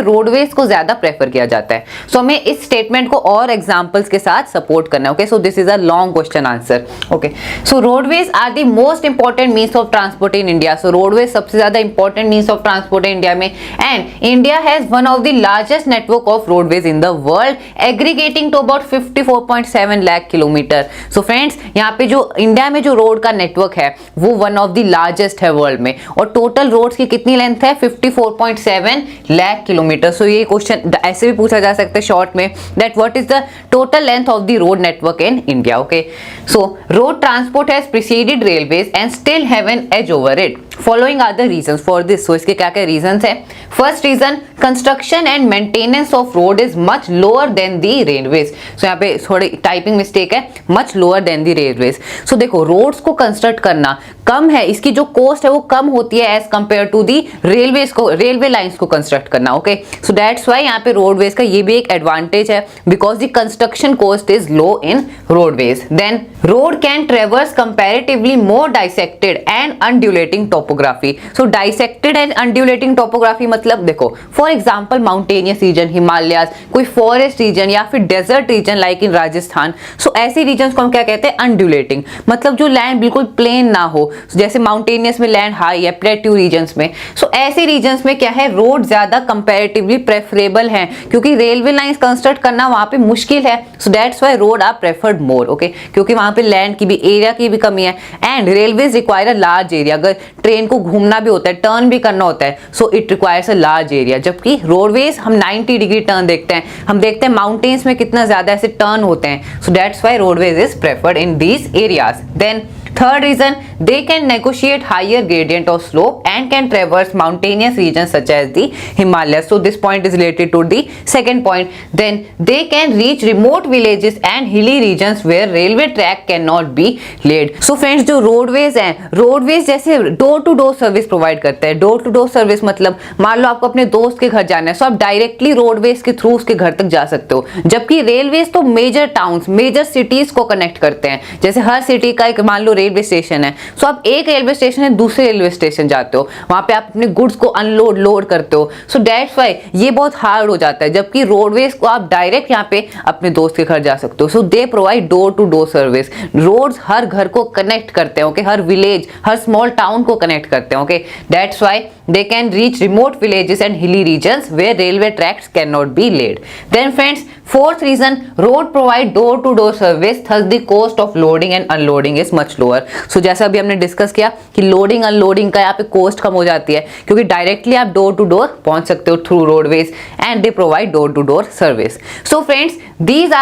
रोडवेज को ज्यादा प्रेफर किया जाता है. सो हमें इस स्टेटमेंट को और एग्जांपल्स के साथ सपोर्ट करना है. Okay, so this is a long question answer. Okay, so roadways are the most important means of transport in India. So roadways सबसे ज्यादा इंपॉर्टेंट मीन्स ऑफ ट्रांसपोर्ट है इंडिया में, and India has one of the largest network of roadways in the world, aggregating to about 54.7 lakh kilometre. सो friends यहाँ पे जो India में जो रोड का नेटवर्क है वो वन ऑफ द लार्जेस्ट है वर्ल्ड में, और टोटल रोड्स की कितनी लेंथ है, 54.7 लाख किलोमीटर. सो ये क्वेश्चन ऐसे भी पूछा जा सकता है शॉर्ट में, that what is the total length of the road network in India. Okay, so road transport has preceded railways and still have an edge over it. Following are the reasons for this. So इसके क्या क्या reasons है? First reason, construction and maintenance of road is much lower than the railways. So यहाँ पे थोड़ी typing mistake है, much lower than the railways. So देखो, roads को कंस्ट्रक्ट करना कम है, इसकी जो कॉस्ट है वो कम होती है as compare to the railways को, रेलवे लाइंस को कंस्ट्रक्ट करना। ओके, सो दैट्स व्हाई यहाँ पे रोडवेज का ये भी एक एडवांटेज है, because the construction cost is low in roadways. Then road can traverse comparatively more dissected and undulating topography. So dissected and undulating topography मतलब देखो, for example mountainous region, Himalayas, कोई फॉरेस्ट रीजन या फिर desert region like in Rajasthan. So ऐसे reason को हम क्या कहते हैं? अनड्यूलेटिंग, मतलब जो लैंड बिल्कुल प्लेन ना हो, जैसे माउंटेनियस में लैंड हाई है, प्लेट्यू रीजन्स में। सो ऐसे रीजन्स में क्या है, रोड ज्यादा कंपैरेटिवली प्रेफरेबल है, क्योंकि रेलवे लाइंस कंस्ट्रक्ट करना वहां पे मुश्किल है। So that's why road are preferred more. Okay, क्योंकि वहां पे लैंड की भी, एरिया की भी कमी है, and railways require a large area. अगर ट्रेन को घूमना भी होता है, टर्न भी करना होता है, so it requires a large area. जबकि रोडवेज हम 90 डिग्री टर्न देखते हैं, हम देखते हैं माउंटेन्स में कितना ज्यादा ऐसे टर्न होते हैं। So that's why roadways is preferred in these areas. Then third reason, they can negotiate higher gradient or slope and can traverse mountainous regions such as the Himalayas. So this point is related to the second point. Then they can reach remote villages and hilly regions where railway track cannot be laid. So friends, जो roadways हैं, roadways जैसे door to door service provide करते हैं। Door to door service मतलब मान लो आपको अपने दोस्त के घर जाना है, सो आप डायरेक्टली रोडवेज के थ्रू उसके घर तक जा सकते हो। जबकि रेलवेज तो मेजर टाउन्स, मेजर सिटीज को कनेक्ट करते हैं। जैसे हर सिटी का एक मान लो रेलवे स्टेशन है, सो आप एक रेलवे स्टेशन है दूसरे रेलवे स्टेशन जाते हो, वहां पे आप अपने गुड्स को अनलोड लोड करते हो। सो दैट्स व्हाई ये बहुत हार्ड हो जाता है। जबकि रोडवेज को आप डायरेक्ट यहाँ पे अपने दोस्त के घर जा सकते हो। So they provide door to door service. Roads हर घर को कनेक्ट करते हैं, ओके, हर विलेज, हर स्मॉल टाउन को कनेक्ट करते हैं। Okay, that's why they can reach remote villages and hilly regions where railway tracks cannot be laid. Then friends, fourth reason, road provide door to door service, thus the cost of loading and unloading is much lower. So जैसा अभी हमने discuss किया कि loading unloading का यहाँ पे cost कम हो जाती है, क्योंकि डायरेक्टली आप डोर टू डोर पहुंच सकते हो through roadways and they provide door to door service. So friends, these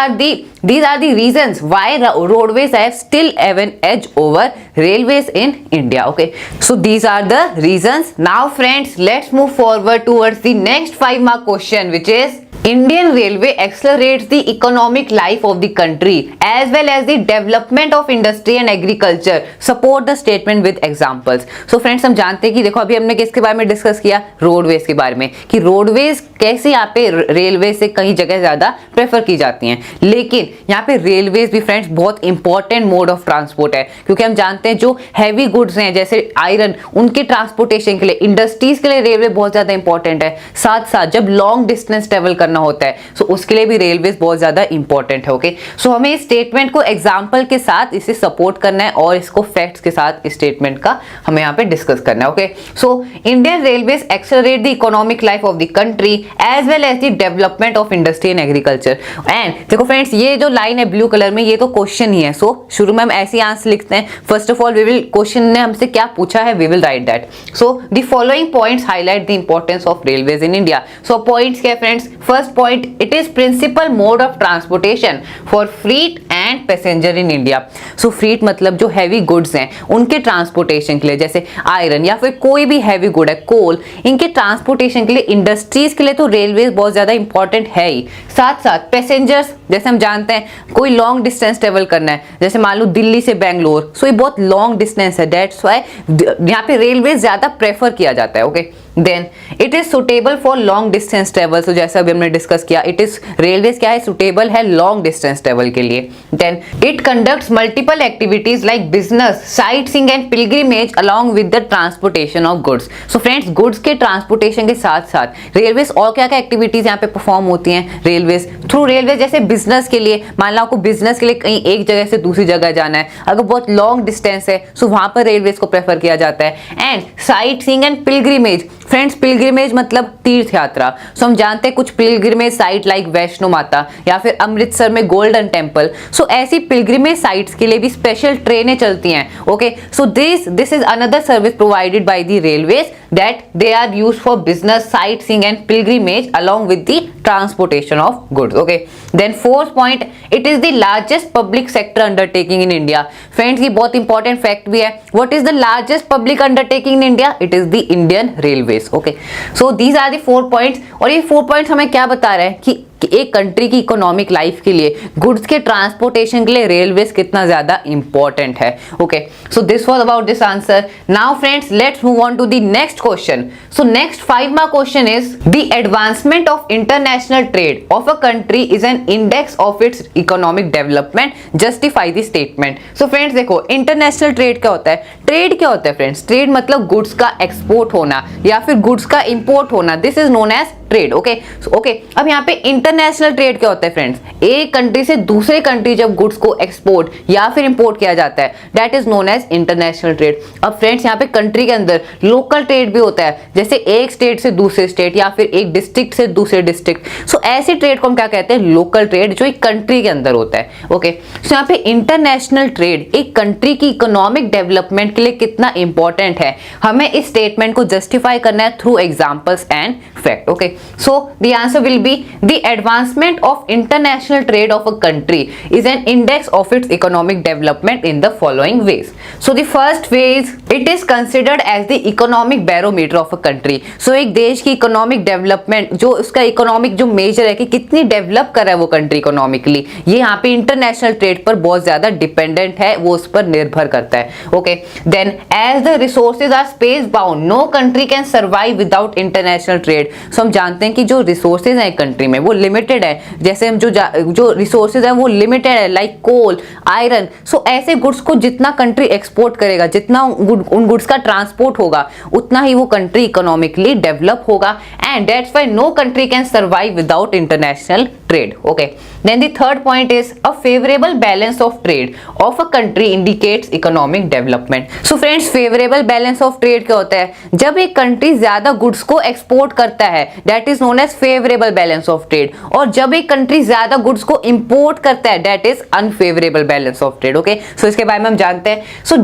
are the reasons why roadways have still have an edge over railways in India. Okay, so these are the reasons. Now friends, let's move forward towards the next 5 mark question, which is Indian Railway accelerates the economic life of the country as well as the development of industry and agriculture. Support the statement with examples. So friends, हम जानते हैं कि देखो अभी हमने किसके बारे में डिस्कस किया, रोडवेज के बारे में, कि रोडवेज कैसे यहाँ पे रेलवे से कई जगह ज्यादा प्रेफर की जाती हैं, लेकिन यहाँ पे रेलवेज भी फ्रेंड्स बहुत इंपॉर्टेंट मोड ऑफ ट्रांसपोर्ट है, क्योंकि हम जानते हैं जो हैवी गुड्स हैं जैसे आयरन, उनके ट्रांसपोर्टेशन के लिए, इंडस्ट्रीज के लिए रेलवे बहुत ज्यादा इंपॉर्टेंट है. साथ साथ जब लॉन्ग डिस्टेंस ट्रेवल करना होता है सो उसके लिए भी रेलवेज बहुत ज्यादा इंपॉर्टेंट है. ओके, सो हमें इस स्टेटमेंट को एग्जाम्पल के साथ इसे सपोर्ट करना है और इसको फैक्ट्स के साथ इस स्टेटमेंट का हमें यहाँ पे डिस्कस करना है. Okay, so Indian railways accelerate the economic life of the country as well as the development of industry and agriculture. And देखो फ्रेंड्स, ये जो लाइन है ब्लू कलर में, ये तो क्वेश्चन ही है. सो शुरू में हम ऐसे आंसर लिखते हैं. First of all we will, question ने हमसे क्या पूछा है, we will write that. So the following points highlight the importance of railways in India. So points क्या है friends? First point, it is principal mode of transportation for freight and passenger in India. So freight मतलब जो heavy goods हैं उनके transportation के लिए, जैसे iron या फिर कोई भी हैवी गुड है, कोल, इनके ट्रांसपोर्टेशन के लिए, इंडस्ट्रीज के लिए तो रेलवे बहुत ज्यादा इंपॉर्टेंट है ही. साथ साथ पैसेंजर्स, जैसे हम जानते हैं कोई लॉन्ग डिस्टेंस ट्रेवल करना है, जैसे मान लो दिल्ली से बैंगलोर, सो ये बहुत लॉन्ग डिस्टेंस है, दैट्स व्हाई यहाँ पे रेलवे ज्यादा प्रेफर किया जाता है. Okay, then it is suitable for long distance travel. So जैसा अभी हमने डिस्कस किया, इट इज, रेलवे क्या है, सुटेबल है लॉन्ग डिस्टेंस ट्रेवल के लिए. Then it conducts multiple activities like business, sightseeing and pilgrimage along with the transportation of goods. So friends, goods के ट्रांसपोर्टेशन के साथ साथ रेलवेज और क्या क्या एक्टिविटीज यहाँ पे परफॉर्म होती हैं रेलवेज थ्रू. रेलवे जैसे बिजनेस के लिए, मान लो आपको बिजनेस के लिए कहीं एक जगह से दूसरी जगह जाना है, अगर बहुत लॉन्ग डिस्टेंस है सो वहां पर रेलवेज को प्रेफर किया जाता है. And sight seeing and pilgrimage, friends pilgrimage मतलब तीर्थ यात्रा. सो हम जानते हैं कुछ पिलग्रिमेज साइट लाइक वैष्णो माता या फिर अमृतसर में गोल्डन टेम्पल. सो ऐसी पिलग्रिमेज साइट्स के लिए भी स्पेशल ट्रेनें चलती हैं. Okay, so this is another service provided by the railways that they are used for business, sightseeing and pilgrimage along with the transportation of goods. Okay, then fourth point, it is the largest public sector undertaking in India. Friends, ये बहुत important fact भी है. What is the largest public undertaking in India? It is the Indian Railways. Okay, so these are the 4 points. और ये 4 points हमें क्या बता रहे हैं कि एक कंट्री की इकोनॉमिक लाइफ के लिए गुड्स के ट्रांसपोर्टेशन के लिए रेलवेज कितना ज्यादा इंपॉर्टेंट है. Okay, so this was about this answer. Now friends, let's move on to the next question. So next 5 mark question is the advancement of international trade of a country is an index of its economic development, justify the statement. So friends देखो, international trade क्या होता है? Trade क्या होता है friends? Trade मतलब goods का export होना या फिर गुड्स का इंपोर्ट होना. This is known as trade. Okay, अब यहाँ पे इंटरनेशनल ट्रेड क्या होता है फ्रेंड्स? एक कंट्री से दूसरे कंट्री जब गुड्स को एक्सपोर्ट या फिर इंपोर्ट किया जाता है, that is known as international trade. अब फ्रेंड्स यहाँ पे कंट्री के अंदर लोकल ट्रेड भी होता है, जैसे एक स्टेट से दूसरे स्टेट या फिर एक डिस्ट्रिक्ट से दूसरे डिस्ट्रिक्ट. सो ऐसे ट्रेड को हम क्या कहते हैं? लोकल ट्रेड, जो एक कंट्री के अंदर होता है. ओके, सो यहाँ पे इंटरनेशनल ट्रेड एक कंट्री की इकोनॉमिक डेवलपमेंट के लिए कितना इंपॉर्टेंट है, हमें इस स्टेटमेंट को जस्टिफाई करना है through examples and fact. Okay, so the answer will be the advancement of international trade of a country is an index of its economic development in the following ways. So the first way is it is considered as the economic barometer of a country. So एक देश की economic development, जो उसका economic जो measure है कि कितनी develop कर रहा है वो country economically, ये यहाँ पे international trade पर बहुत ज्यादा dependent है, वो उस पर निर्भर करता है. Okay, then as the resources are space bound, no country can survive without international trade. So हम जानते हैं कि जो रिसोर्सेज हैं कंट्री में वो लिमिटेड है. जैसे हम जो रिसोर्सेज हैं वो लिमिटेड है, लाइक कोल, आयरन. सो ऐसे गुड्स को जितना कंट्री एक्सपोर्ट करेगा, जितना उन गुड्स का ट्रांसपोर्ट होगा, उतना ही वो कंट्री इकोनॉमिकली डेवलप होगा. And that's why no country can survive without international trade. Okay, then the third point is a favourable balance of trade of a country indicates economic development. So friends, favourable balance of trade क्या होता है? जब एक country ज्यादा goods को export करता है, that is known as favourable balance of trade. और जब एक कंट्री ज्यादा गुड्स को इंपोर्ट करता है, that is unfavourable balance of trade. Okay, so इसके बारे में हम जानते हैं. सो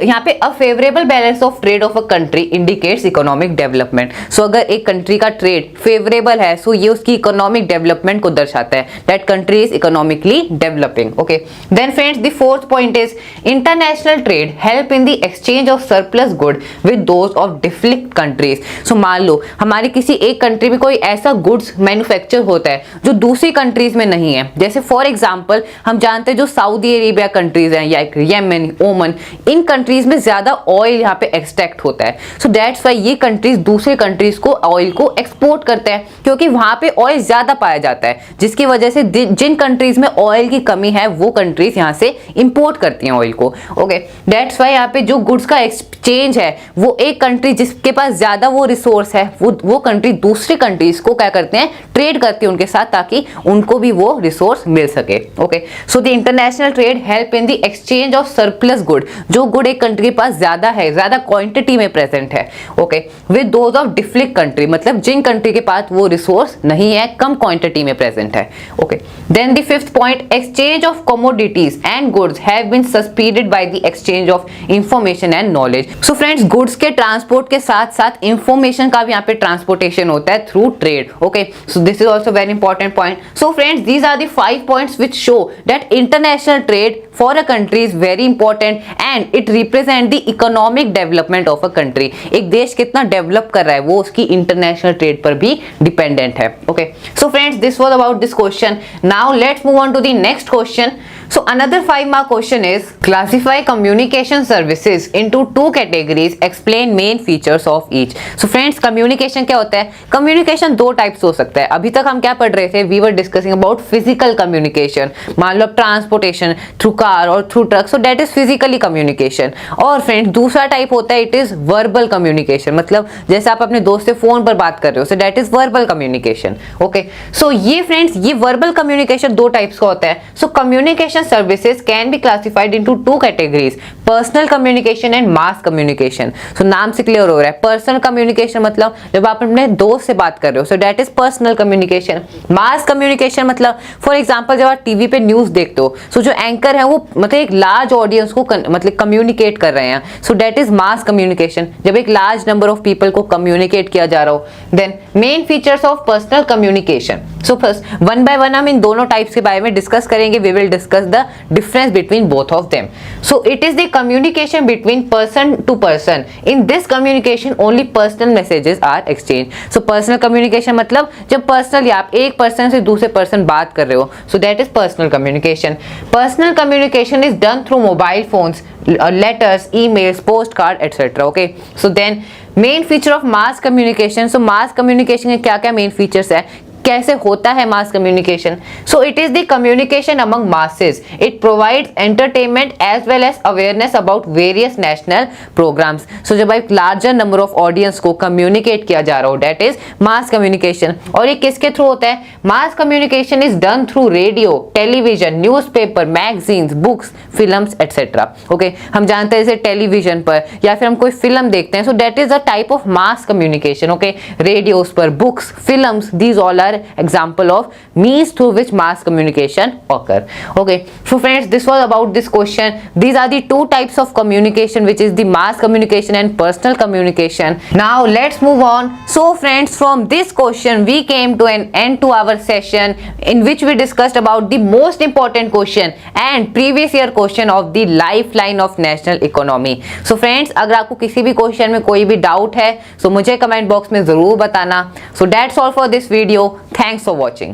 यहाँ पे a favourable balance of trade of a country indicates economic development. So अगर एक कंट्री का ट्रेड फेवरेबल है, सो ये उसकी इकोनॉमिक डेवलपमेंट को दर्शाता है, that country is economically developing. Okay, then friends the fourth point is international trade help in the exchange of surplus good with those of different countries. So मान लो हमारी किसी एक कंट्री में कोई ऐसा गुड्स मैन्युफैक्चर होता है जो दूसरी कंट्रीज में नहीं है. जैसे फॉर एग्जांपल हम जानते हैं जो सऊदी अरेबिया कंट्रीज हैं या येमेन, ओमन, इन कंट्रीज में ज्यादा ऑयल यहाँ पे एक्सट्रैक्ट होता है. सो दैट्स व्हाई ये कंट्रीज दूसरे कंट्रीज को ऑयल को एक्सपोर्ट करते हैं, क्योंकि वहां पे ऑयल ज्यादा पाया जाता है, जिसकी वजह से जिन कंट्रीज में ऑयल की कमी है वो कंट्रीज यहाँ से इंपोर्ट करती हैं ऑयल को. ओके, दैट्स व्हाई यहाँ पे जो गुड्स का एक्सचेंज है, वो एक कंट्री जिसके पास ज्यादा वो रिसोर्स है, वो कंट्री दूसरे कंट्रीज को क्या करते हैं? ट्रेड करते हैं उनके साथ, ताकि उनको भी वो रिसोर्स मिल सके. Okay, so the international trade help in the exchange of surplus good, जो गुड एक कंट्री के पास ज्यादा है, ज्यादा क्वांटिटी में प्रेजेंट है. Okay, with those of different country, मतलब जिन कंट्री के पास वो रिसोर्स नहीं है, कम क्वांटिटी में प्रेजेंट है. Okay, then the fifth point, exchange of commodities and goods have been suspended by the exchange of information and knowledge. So friends, goods के ट्रांसपोर्ट के साथ साथ इंफॉर्मेशन का भी यहाँ पे ट्रांसपोर्टेशन होता है through trade. Okay, so this is also very important point. So friends, these are the 5 points which show that international trade for a country is very important and it represent the economic development of a country. एक देश कितना develop कर रहा है वो उसकी international trade पर भी डिपेंडेंट है. Okay, so friends, this was about this question. Now let's move on to the next question. So another 5 mark question is classify communication services into 2 categories, explain main features of each. So friends, communication क्या होता है? Communication 2 types हो सकता है. अभी तक हम क्या पढ़ रहे थे? We were discussing about physical communication. मान लो ट्रांसपोर्टेशन थ्रू कार और through truck, so that is physically communication. और फ्रेंड्स दूसरा टाइप होता है, it is verbal communication. मतलब जैसे आप अपने दोस्त से फोन पर बात कर रहे हो, so that is verbal communication. Okay, so ये फ्रेंड्स ये verbal communication 2 टाइप्स का होता है. So communication communication services can be classified into two categories, personal communication and mass communication. So नाम से क्लियर हो रहा है, personal communication मतलब जब आप अपने दोस्त से बात कर रहे हो, so that is personal communication. mass communication मतलब for example जब आप टीवी पे न्यूज देखते हो, so जो एंकर है वो मतलब एक लार्ज ऑडियंस को मतलब कम्युनिकेट कर रहे हैं, so that is mass communication. जब एक लार्ज नंबर ऑफ पीपल को कम्युनिकेट किया जा रहा हो. Then main features of personal communication. So first one by one हम इन दोनों टाइप्स के बारे में डिस्कस करेंगे. We will discuss the difference between both of them. So it is the communication between person to person. In this communication only personal messages are exchange. So personal communication मतलब जब personally आप एक person से दूसरे person बात कर रहे हो, सो that is personal communication. Personal communication is done through mobile phones, letters, emails, postcard, etc. Okay, so then main feature of mass communication. So mass communication के क्या क्या main features है, कैसे होता है mass communication. So it is the communication among masses. It provides entertainment as well as awareness about various national programmes. So जब एक larger number of audience को कम्युनिकेट किया जा रहा हो, दैट इज मास कम्युनिकेशन. और ये किसके थ्रू होता है? Mass communication is done through radio, television, newspaper, magazines, books, films etcetera. Okay, हम जानते हैं जैसे टेलीविजन पर या फिर हम कोई फिल्म देखते हैं, so that is a type of mass communication. Okay, radios पर, books, films, these all are example of means through which mass communication occur. Okay, so friends, this was about this question. These are the two types of communication, which is the mass communication and personal communication. Now let's move on. So friends, from this question we came to an end to our session in which we discussed about the most important question and previous year question of the lifeline of national economy. So friends, अगर आपको किसी भी question में कोई भी doubt है, so मुझे comment box में जरूर बताना. So that's all for this video. Thanks for watching.